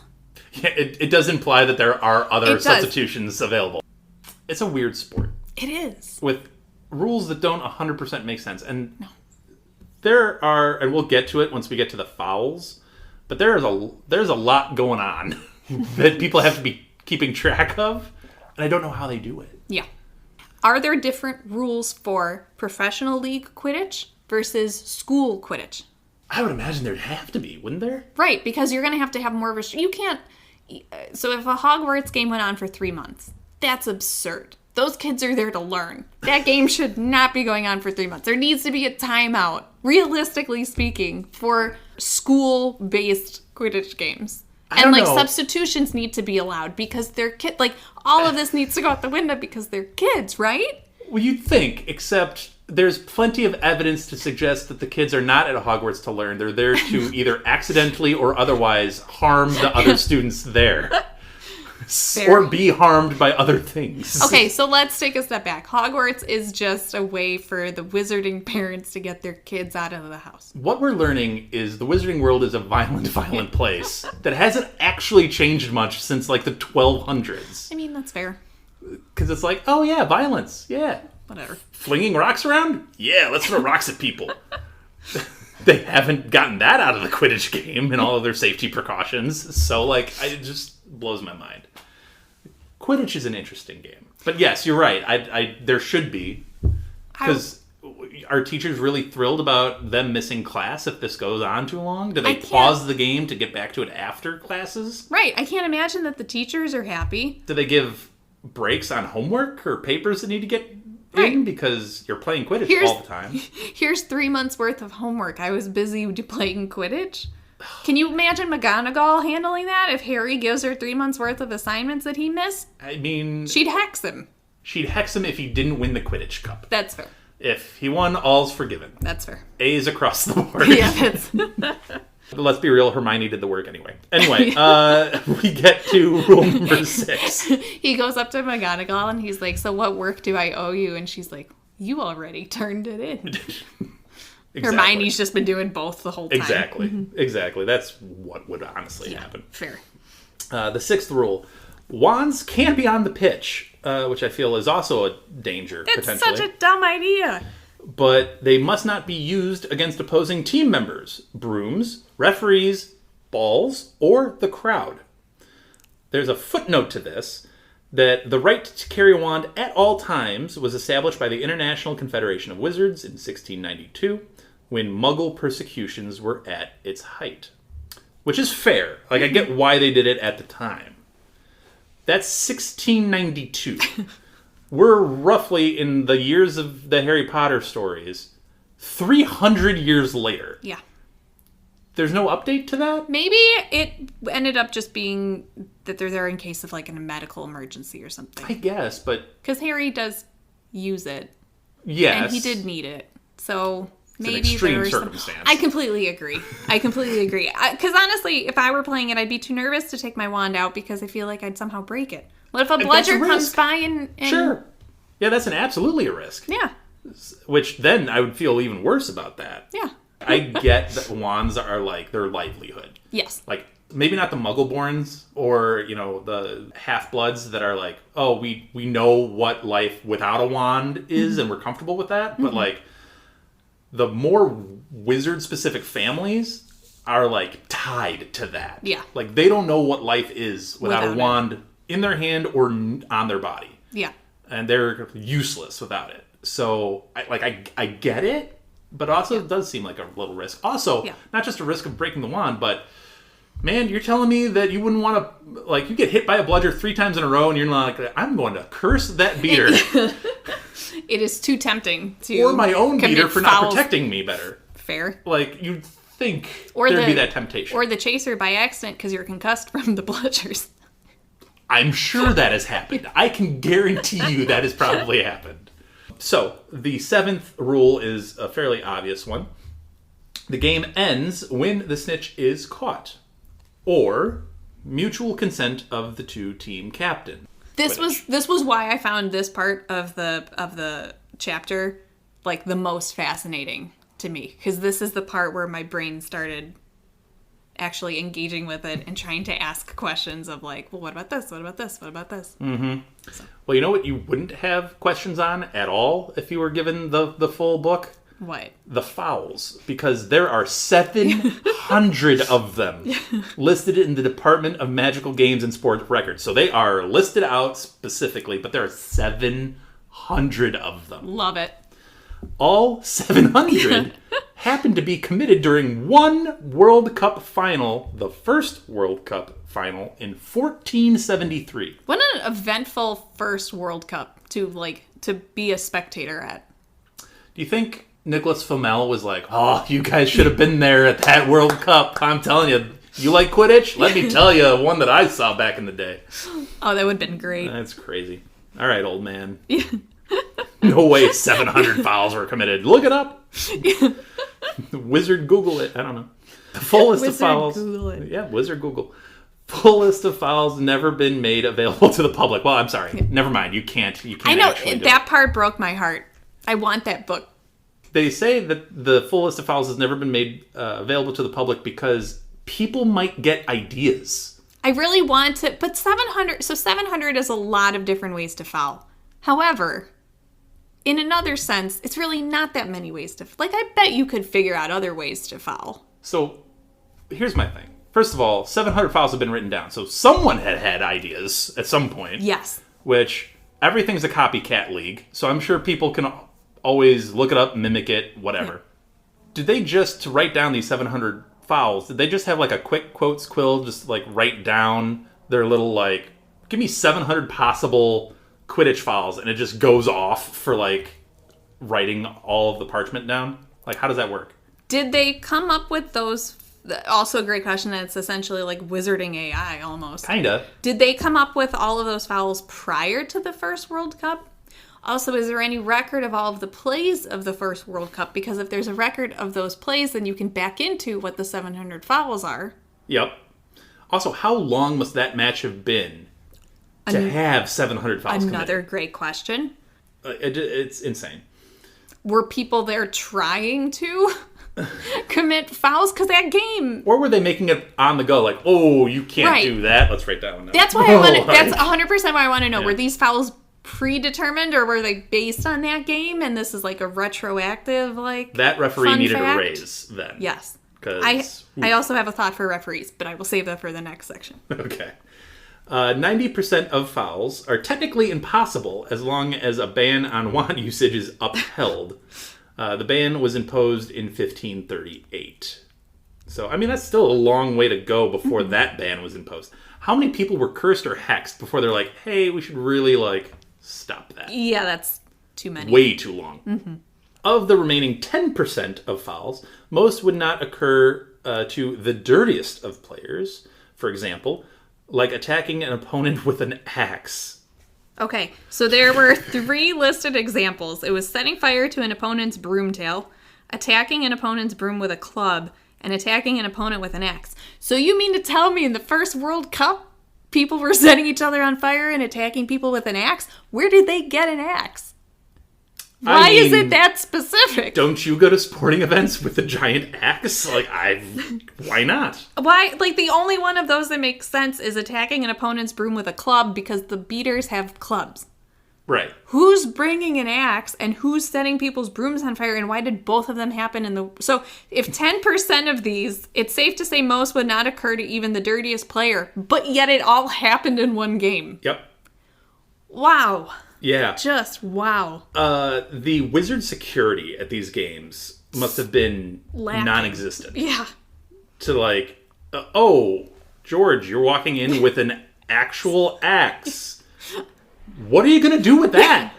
Yeah, it does imply that there are other substitutions available. It's a weird sport. It is. With rules that don't 100% make sense. And there are, and we'll get to it once we get to the fouls, but there's a lot going on that people have to be keeping track of, and I don't know how they do it. Yeah. Are there different rules for professional league Quidditch versus school Quidditch? I would imagine there'd have to be, wouldn't there? Right, because you're going to have more of a... You can't... So if a Hogwarts game went on for 3 months, that's absurd. Those kids are there to learn. That game should not be going on for 3 months. There needs to be a timeout, realistically speaking, for school-based Quidditch games. And, like, substitutions need to be allowed because they're kids. Like, all of this needs to go out the window because they're kids, right? Well, you'd think, except there's plenty of evidence to suggest that the kids are not at Hogwarts to learn. They're there to either accidentally or otherwise harm the other students there. Or be harmed by other things. Okay, so let's take a step back. Hogwarts is just a way for the wizarding parents to get their kids out of the house. What we're learning is the wizarding world is a violent place that hasn't actually changed much since like the 1200s. I mean, that's fair. Because it's like, oh yeah, violence, yeah. Whatever. Flinging rocks around? Yeah, let's throw rocks at people. They haven't gotten that out of the Quidditch game and all of their safety precautions. So, like, it just blows my mind. Quidditch is an interesting game. But yes, you're right. There should be. Because are teachers really thrilled about them missing class if this goes on too long? Do they pause the game to get back to it after classes? Right. I can't imagine that the teachers are happy. Do they give breaks on homework or papers that need to get in because you're playing Quidditch all the time? Here's 3 months worth of homework. I was busy playing Quidditch. Can you imagine McGonagall handling that if Harry gives her 3 months worth of assignments that he missed? I mean... She'd hex him. She'd hex him if he didn't win the Quidditch Cup. That's fair. If he won, all's forgiven. That's fair. A's across the board. Yeah, that's... But let's be real, Hermione did the work anyway. Anyway, we get to rule number 6. He goes up to McGonagall and he's like, so what work do I owe you? And she's like, you already turned it in. Exactly. Hermione's just been doing both the whole time. Exactly. Exactly. That's what would honestly happen. Fair. The sixth rule. Wands can be on the pitch, which I feel is also a danger, It's potentially. such a dumb idea. But they must not be used against opposing team members, brooms, referees, balls, or the crowd. There's a footnote to this that the right to carry a wand at all times was established by the International Confederation of Wizards in 1692 when Muggle persecutions were at its height. Which is fair. Like, I get why they did it at the time. That's 1692. We're roughly, in the years of the Harry Potter stories, 300 years later. Yeah. There's no update to that? Maybe it ended up just being that they're there in case of like a medical emergency or something. I guess, but... Because Harry does use it. Yes. And he did need it. So maybe it's an extreme there was circumstance. I completely agree. Because honestly, if I were playing it, I'd be too nervous to take my wand out because I feel like I'd somehow break it. What if a bludger comes by and... Sure. Yeah, that's absolutely a risk. Yeah. Which then I would feel even worse about that. Yeah. I get that wands are like their livelihood. Yes. Like, maybe not the Muggleborns or, the half-bloods that are like, oh, we know what life without a wand is and we're comfortable with that. But, like, the more wizard-specific families are, like, tied to that. Yeah. Like, they don't know what life is without a wand in their hand or on their body. Yeah. And they're useless without it. So, I get it, but also it does seem like a little risk. Also, not just a risk of breaking the wand, but, man, you're telling me that you wouldn't want to, like, you get hit by a bludger 3 times in a row and you're like, I'm going to curse that beater. It is too tempting to or my own beater for not fouls. protecting me better. Fair. Like, you'd think there'd be that temptation. Or the chaser by accident because you're concussed from the bludgers. I'm sure that has happened. I can guarantee you that has probably happened. So, the 7th rule is a fairly obvious one. The game ends when the snitch is caught. Or mutual consent of the 2 team captain. This was why I found this part of the chapter like the most fascinating to me, because this is the part where my brain started actually engaging with it and trying to ask questions of like, well, what about this? What about this? What about this? Mm-hmm. So. Well, you know what you wouldn't have questions on at all if you were given the full book? What? The fouls. Because there are 700 of them listed in the Department of Magical Games and Sport records. So they are listed out specifically, but there are 700 of them. Love it. All 700 happened to be committed during one World Cup final, the first World Cup final in 1473. What an eventful first World Cup to be a spectator at. Do you think Nicholas Flamel was like, oh, you guys should have been there at that World Cup? I'm telling you, you like Quidditch? Let me tell you one that I saw back in the day. Oh, that would have been great. That's crazy. All right, old man. No way 700 fouls were committed. Look it up. Wizard Google it. I don't know. The full list of fouls. Google it. Yeah, Wizard Google. Full list of fouls never been made available to the public. Well, I'm sorry. Never mind. You can't. I know that part broke my heart. I want that book. They say that the full list of fouls has never been made available to the public because people might get ideas. I really want to, but 700. So 700 is a lot of different ways to foul. However, in another sense, it's really not that many ways to... Like, I bet you could figure out other ways to foul. So, here's my thing. First of all, 700 fouls have been written down. So, someone had ideas at some point. Yes. Which, everything's a copycat league. So, I'm sure people can always look it up, mimic it, whatever. Yeah. Did they just, to write down these 700 fouls, did they just have, like, a quick quotes quill, just, like, write down their little, like, give me 700 possible Quidditch fouls, and it just goes off for, like, writing all of the parchment down? Like, how does that work? Did they come up with those? Also a great question. It's essentially like wizarding AI almost. Kinda. Did they come up with all of those fouls prior to the first World Cup? Also, is there any record of all of the plays of the first World Cup? Because if there's a record of those plays, then you can back into what the 700 fouls are. Yep. Also, how long must that match have been to have 700 fouls Another committed? great question. It's insane. were people there trying to commit fouls? Because that game... Or were they making it on the go? Like, oh, you can't do that. Let's write that one down. That's why I want to... That's 100% why I want to know. Yeah. Were these fouls predetermined, or were they based on that game? And this is like a retroactive, like... That referee fun needed fact? a raise then. Yes. 'Cause, I also have a thought for referees, but I will save that for the next section. Okay. 90% of fouls are technically impossible as long as a ban on wand usage is upheld. The ban was imposed in 1538. So, I mean, that's still a long way to go before that ban was imposed. How many people were cursed or hexed before they're like, hey, we should really, like, stop that? Yeah, that's too many. Way too long. Of the remaining 10% of fouls, most would not occur to the dirtiest of players. For example, like attacking an opponent with an axe. Okay, so there were 3 listed examples. It was setting fire to an opponent's broomtail, attacking an opponent's broom with a club, and attacking an opponent with an axe. So you mean to tell me in the first World Cup, people were setting each other on fire and attacking people with an axe? Where did they get an axe? Why is it that specific? Don't you go to sporting events with a giant axe? Like, why not? Why? Like, the only one of those that makes sense is attacking an opponent's broom with a club, because the beaters have clubs. Right. Who's bringing an axe and who's setting people's brooms on fire, and why did both of them happen in the... So, if 10% of these, it's safe to say most would not occur to even the dirtiest player, but yet it all happened in one game. Yep. Wow. Yeah. Just wow. The wizard security at these games must have been Lacking. non-existent. Yeah. To like, oh, George, you're walking in with an actual axe. What are you going to do with that?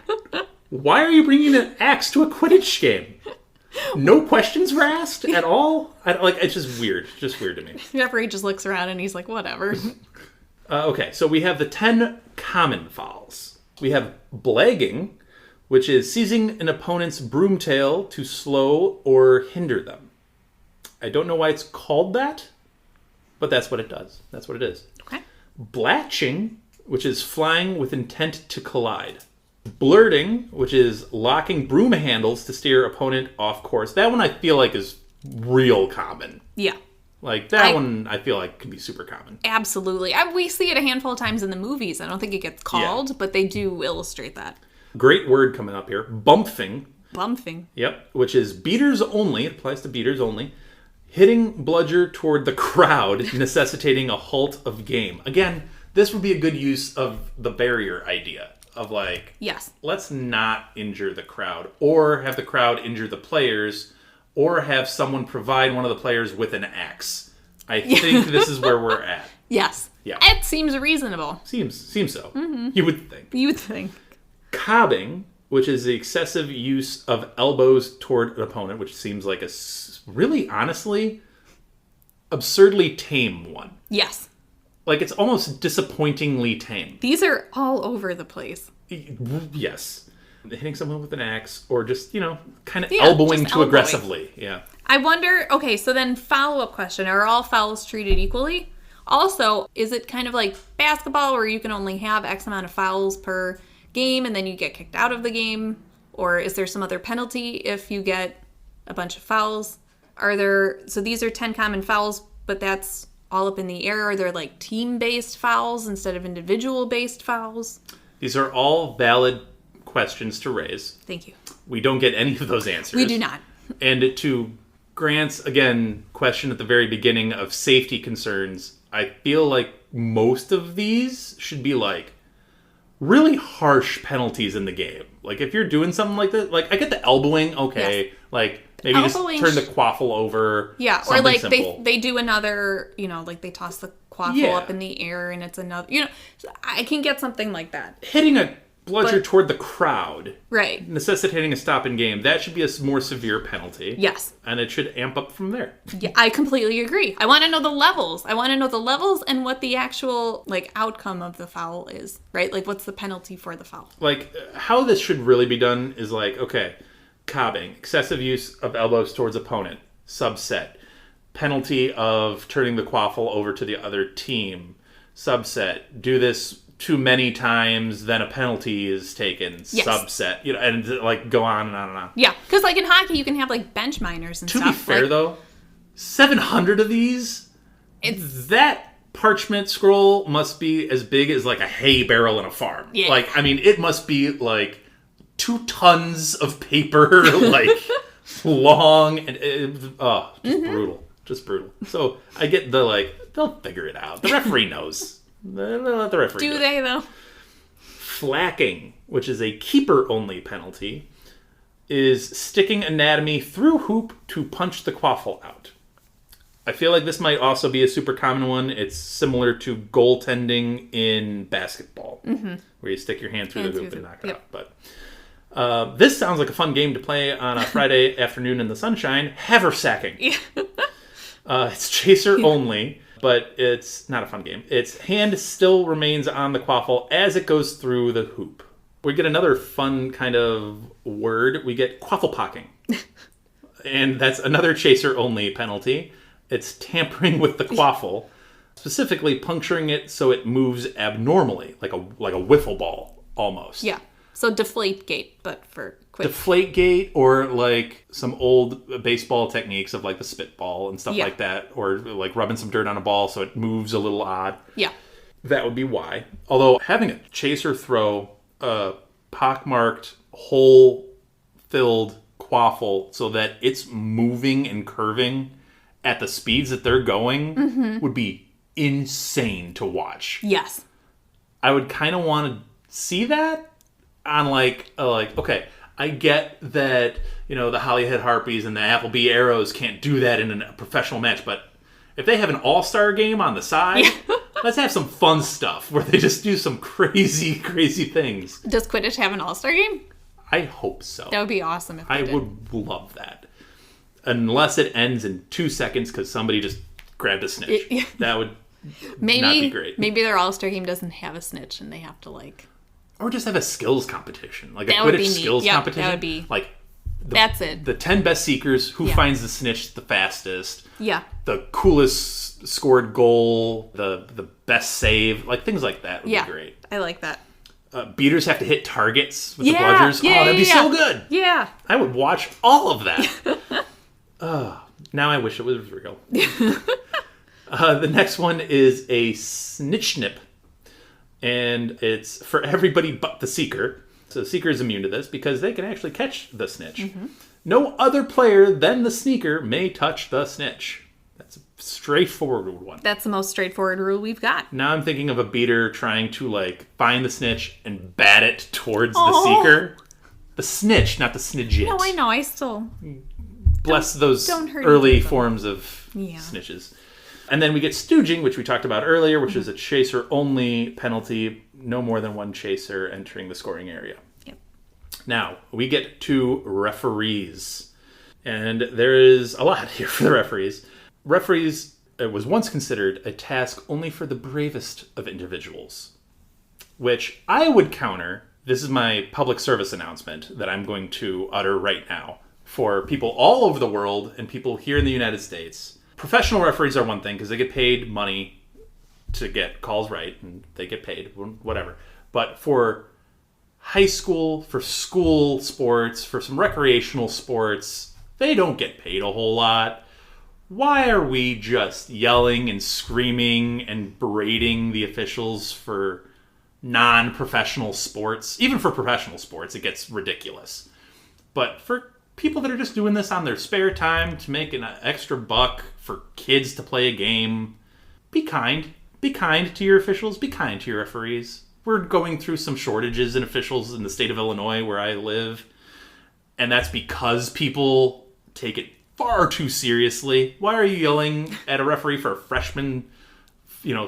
Why are you bringing an axe to a Quidditch game? No questions were asked at all? It's just weird. It's just weird to me. The referee just looks around and he's like, whatever. Okay, so we have the 10 common fouls. We have blagging, which is seizing an opponent's broomtail to slow or hinder them. I don't know why it's called that, but that's what it does. That's what it is. Okay. Blatching, which is flying with intent to collide. Blurting, which is locking broom handles to steer opponent off course. That one I feel like is real common. Yeah. Like, that one I feel like can be super common. Absolutely. We see it a handful of times in the movies. I don't think it gets called, but they do illustrate that. Great word coming up here. Bumping. Bumping. Yep, which is beaters only. It applies to beaters only. Hitting bludger toward the crowd, necessitating a halt of game. Again, this would be a good use of the barrier idea. Of like, yes, let's not injure the crowd. Or have the crowd injure the players. Or have someone provide one of the players with an axe. I think this is where we're at. Yes. Yeah. It seems reasonable. Seems so. Mm-hmm. You would think. You would think. Cobbing, which is the excessive use of elbows toward an opponent, which seems like a really, honestly, absurdly tame one. Yes. Like, it's almost disappointingly tame. These are all over the place. Yes. Hitting someone with an axe, or just, kind of elbowing too aggressively. Yeah. I wonder, okay, so then follow-up question. Are all fouls treated equally? Also, is it kind of like basketball where you can only have X amount of fouls per game and then you get kicked out of the game? Or is there some other penalty if you get a bunch of fouls? So these are 10 common fouls, but that's all up in the air. Are there like team-based fouls instead of individual-based fouls? These are all valid questions to raise. Thank you. We don't get any of those answers. We do not. And to Grant's, again, question at the very beginning of safety concerns, I feel like most of these should be like really harsh penalties in the game. Like, if you're doing something like that, like, I get the elbowing, okay. Yes. Like, maybe elbowing, just turn the quaffle over. Yeah, or like they do another, like they toss the quaffle up in the air and it's another, I can get something like that. Hitting a bludger toward the crowd, right, necessitating a stop in game, that should be a more severe penalty. Yes. And it should amp up from there. Yeah, I completely agree. I want to know the levels. And what the actual, like, outcome of the foul is, right? Like, what's the penalty for the foul? Like, how this should really be done is like, okay, cobbing, excessive use of elbows towards opponent, subset, penalty of turning the quaffle over to the other team, subset, do this too many times, then a penalty is taken, subset, and like go on and on and on. Yeah, because like in hockey, you can have like bench minors and stuff. To be fair, though, 700 of these, that parchment scroll must be as big as like a hay barrel in a farm. Yeah. Like, I mean, it must be like 2 tons of paper, like long and just brutal. So I get they'll figure it out. The referee knows. They'll let the referee do they though? Flacking, which is a keeper-only penalty, is sticking anatomy through hoop to punch the quaffle out. I feel like this might also be a super common one. It's similar to goaltending in basketball, where you stick your hand through the hoop and knock it out. But this sounds like a fun game to play on a Friday afternoon in the sunshine. Haversacking. Yeah. It's chaser only, but it's not a fun game. Its hand still remains on the quaffle as it goes through the hoop. We get another fun kind of word. We get quafflepocking. And that's another chaser only penalty. It's tampering with the quaffle, specifically puncturing it so it moves abnormally, like a wiffle ball almost. Yeah. So deflate gate, but for quick. Deflate gate, or like some old baseball techniques of like the spitball and stuff like that, or like rubbing some dirt on a ball so it moves a little odd. Yeah. That would be why. Although having a chaser throw a pockmarked, hole-filled quaffle so that it's moving and curving at the speeds that they're going would be insane to watch. Yes. I would kind of want to see that on okay, I get that, the Hollyhead Harpies and the Appleby Arrows can't do that in a professional match, but if they have an all-star game on the side, let's have some fun stuff where they just do some crazy, crazy things. Does Quidditch have an all-star game? I hope so. That would be awesome if they did. would love that. Unless it ends in 2 seconds because somebody just grabbed a snitch. That would not be great. Maybe their all-star game doesn't have a snitch and they have to Or just have a skills competition. Like that a Quidditch skills competition. That would be... Like, that's it. The 10 best seekers, who finds the snitch the fastest. Yeah. The coolest scored goal, the best save, like things like that would be great. I like that. Beaters have to hit targets with the bludgers. That'd be so good. Yeah. I would watch all of that. Now I wish it was real. The next one is a snitch nip. And it's for everybody but the seeker. So the seeker is immune to this because they can actually catch the snitch. No other player than the sneaker may touch the snitch. That's a straightforward one. That's the most straightforward rule we've got. Now I'm thinking of a beater trying to find the snitch and bat it towards the seeker. The snitch, not the snidget. No, I know. I still... Bless those early forms of snitches. And then we get stooging, which we talked about earlier, which is a chaser-only penalty. No more than one chaser entering the scoring area. Yep. Now, we get to referees. And there is a lot here for the referees. Referees was once considered a task only for the bravest of individuals. Which I would counter. This is my public service announcement that I'm going to utter right now. For people all over the world and people here in the United States. Professional referees are one thing because they get paid money to get calls right and they get paid, whatever. But for high school, for school sports, for some recreational sports, they don't get paid a whole lot. Why are we just yelling and screaming and berating the officials for non-professional sports? Even for professional sports, it gets ridiculous. But for people that are just doing this on their spare time to make an extra buck for kids to play a game, be kind. Be kind to your officials. Be kind to your referees. We're going through some shortages in officials in the state of Illinois where I live. And that's because people take it far too seriously. Why are you yelling at a referee for a freshman,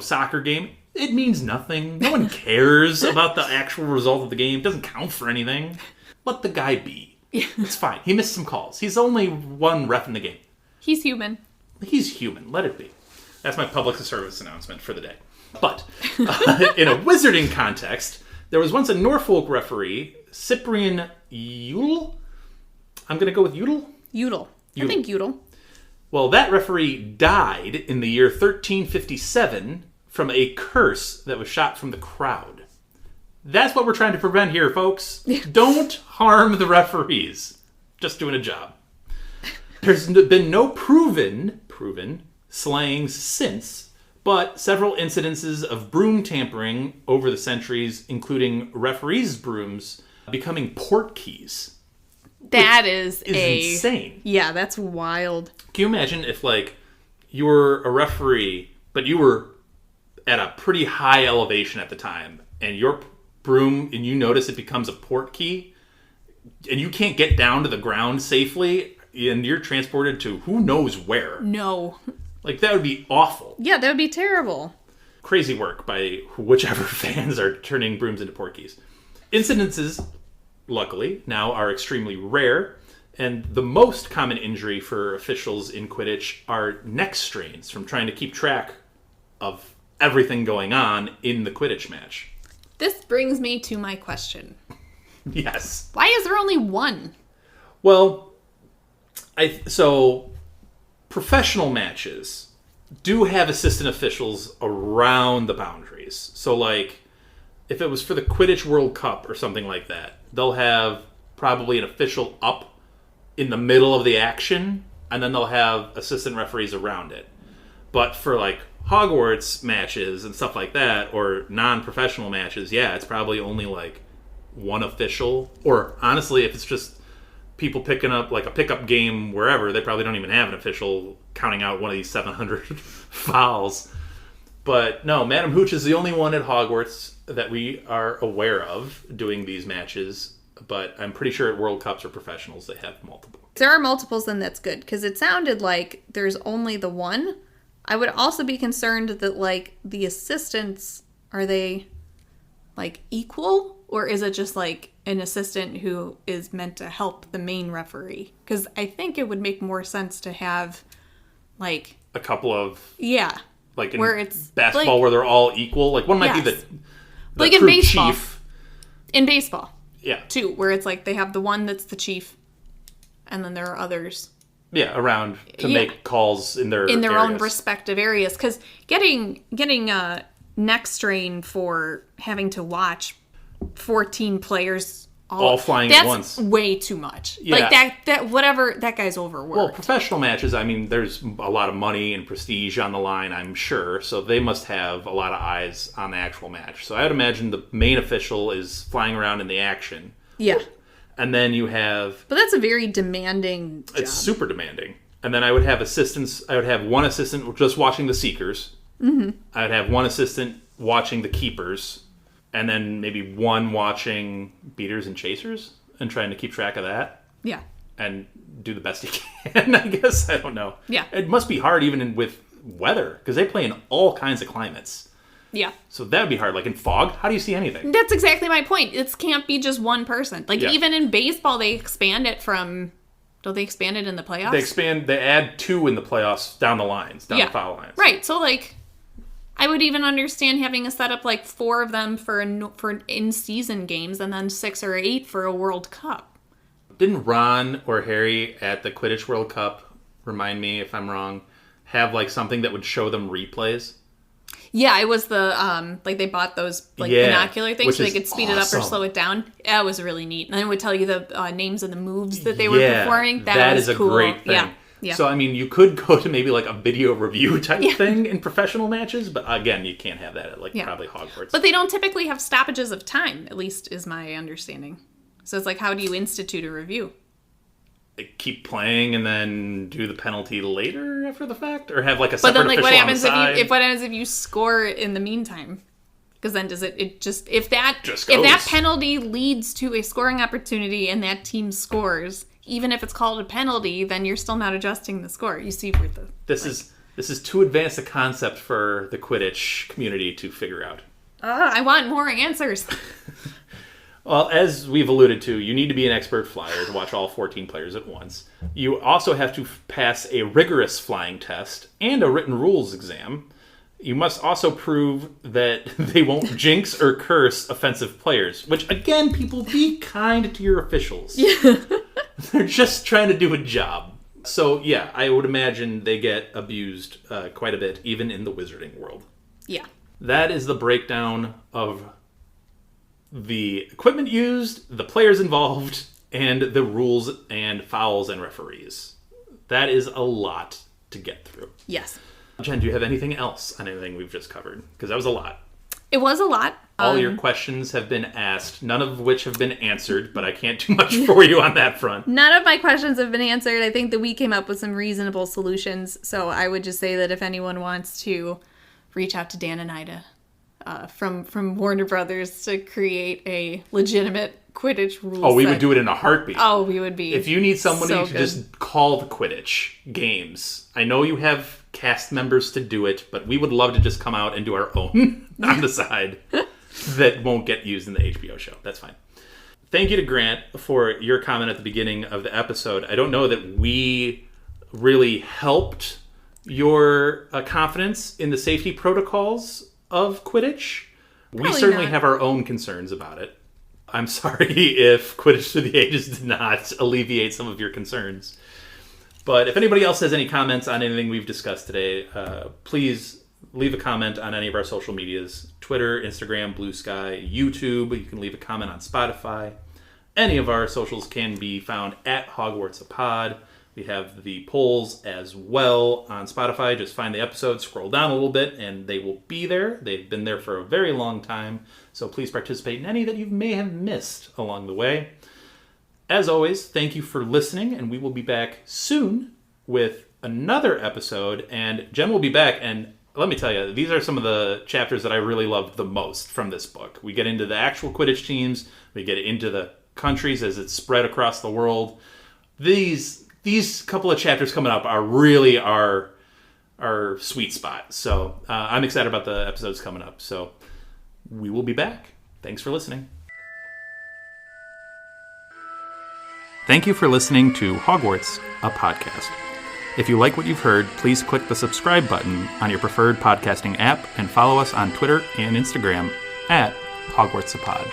soccer game? It means nothing. No one cares about the actual result of the game. It doesn't count for anything. Let the guy be. It's fine. He missed some calls. He's only one ref in the game. He's human. He's human. Let it be. That's my public service announcement for the day. But in a wizarding context, there was once a Norfolk referee, Cyprian Udall. I'm going to go with Udall. Udall. I think Udall. Well, that referee died in the year 1357 from a curse that was shot from the crowd. That's what we're trying to prevent here, folks. Don't harm the referees. Just doing a job. There's been no proven slayings since, but several incidences of broom tampering over the centuries, including referees' brooms becoming port keys. That is insane. Yeah, that's wild. Can you imagine if, like, you were a referee, but you were at a pretty high elevation at the time, and your broom, and you notice it becomes a port key, and you can't get down to the ground safely, and you're transported to who knows where. No. Like, that would be awful. Yeah, that would be terrible. Crazy work by whichever fans are turning brooms into port keys. Incidences, luckily, now are extremely rare, and the most common injury for officials in Quidditch are neck strains from trying to keep track of everything going on in the Quidditch match. This brings me to my question. Yes. Why is there only one? Well, so professional matches do have assistant officials around the boundaries. So, like, if it was for the Quidditch World Cup or something like that, they'll have probably an official up in the middle of the action, and then they'll have assistant referees around it. But for, like, Hogwarts matches and stuff like that, or non-professional matches, yeah, it's probably only, like, one official. Or, honestly, if it's just people picking up, like, a pickup game wherever, they probably don't even have an official counting out one of these 700 fouls. But, no, Madam Hooch is the only one at Hogwarts that we are aware of doing these matches. But I'm pretty sure at World Cups or professionals they have multiple. If there are multiples, then that's good. Because it sounded like there's only the one. I would also be concerned that, like, the assistants, are they, like, equal? Or is it just, like, an assistant who is meant to help the main referee? Because I think it would make more sense to have, like... a couple of... Yeah. Like in where it's basketball, like, where they're all equal. Like, one might be the like in baseball. chief. In baseball. Yeah. Too, where it's like they have the one that's the chief, and then there are others. Yeah, around to make calls in their areas. Own respective areas. Because getting neck strain for having to watch 14 players all flying at once. That's way too much. Yeah. Like that whatever, that guy's overworked. Well, professional matches, I mean, there's a lot of money and prestige on the line, I'm sure. So they must have a lot of eyes on the actual match. So I would imagine the main official is flying around in the action. Yeah. And then you have... But that's a very demanding job. It's super demanding. And then I would have assistants. I would have one assistant just watching the Seekers. Mm-hmm. I would have one assistant watching the Keepers. And then maybe one watching Beaters and Chasers and trying to keep track of that. Yeah. And do the best he can, I guess. I don't know. Yeah. It must be hard even with weather, because they play in all kinds of climates. Yeah. So that would be hard. Like in fog, how do you see anything? That's exactly my point. It can't be just one person. Like, even in baseball, they expand it from... Don't they expand it in the playoffs? They add 2 in the playoffs down the lines, down the foul lines. Right. So, like... I would even understand having a setup like 4 of them for in-season games and then 6 or 8 for a World Cup. Didn't Ron or Harry at the Quidditch World Cup, remind me if I'm wrong, have like something that would show them replays? Yeah, it was the, like they bought those binocular things so they could speed it up or slow it down. That was really neat. And then it would tell you the names of the moves that they were performing. That was is cool. A great thing. Yeah. Yeah. So, I mean, you could go to maybe like a video review type thing in professional matches, but again, you can't have that at probably Hogwarts. But they don't typically have stoppages of time, at least is my understanding. So it's like, how do you institute a review? They keep playing and then do the penalty later after the fact? Or have like a separate official what on happens the side? what happens if you score in the meantime? Because then does it just if that penalty leads to a scoring opportunity and that team scores, even if it's called a penalty, then you're still not adjusting the score. You see where this is too advanced a concept for the Quidditch community to figure out. I want more answers. Well, as we've alluded to, you need to be an expert flyer to watch all 14 players at once. You also have to pass a rigorous flying test and a written rules exam. You must also prove that they won't jinx or curse offensive players, which, again, people, be kind to your officials. Yeah. They're just trying to do a job. So, yeah, I would imagine they get abused quite a bit, even in the wizarding world. Yeah. That is the breakdown of the equipment used, the players involved, and the rules and fouls and referees. That is a lot to get through. Yes. Jen, do you have anything else on anything we've just covered? Because that was a lot. It was a lot. All your questions have been asked, none of which have been answered, but I can't do much for you on that front. None of my questions have been answered. I think that we came up with some reasonable solutions. So I would just say that if anyone wants to reach out to Dan and Ida from Warner Brothers to create a legitimate Quidditch rule Oh, we would do it in a heartbeat. Oh, we would be. If you need somebody so to good. just call the Quidditch games, I know you have cast members to do it, but we would love to just come out and do our own on the side that won't get used in the HBO show. That's fine. Thank you to Grant for your comment at the beginning of the episode. I don't know that we really helped your confidence in the safety protocols of Quidditch. Probably we certainly not. have our own concerns about it. I'm sorry if Quidditch Through the Ages did not alleviate some of your concerns. But if anybody else has any comments on anything we've discussed today, please leave a comment on any of our social medias. Twitter, Instagram, Blue Sky, YouTube. You can leave a comment on Spotify. Any of our socials can be found at Hogwarts a Pod. We have the polls as well on Spotify. Just find the episode, scroll down a little bit, and they will be there. They've been there for a very long time. So please participate in any that you may have missed along the way. As always, thank you for listening, and we will be back soon with another episode. And Jen will be back, and let me tell you, these are some of the chapters that I really loved the most from this book. We get into the actual Quidditch teams. We get into the countries as it's spread across the world. These couple of chapters coming up are really our sweet spot. So I'm excited about the episodes coming up. So we will be back. Thanks for listening. Thank you for listening to Hogwarts, a podcast. If you like what you've heard, please click the subscribe button on your preferred podcasting app and follow us on Twitter and Instagram at Hogwarts a Pod.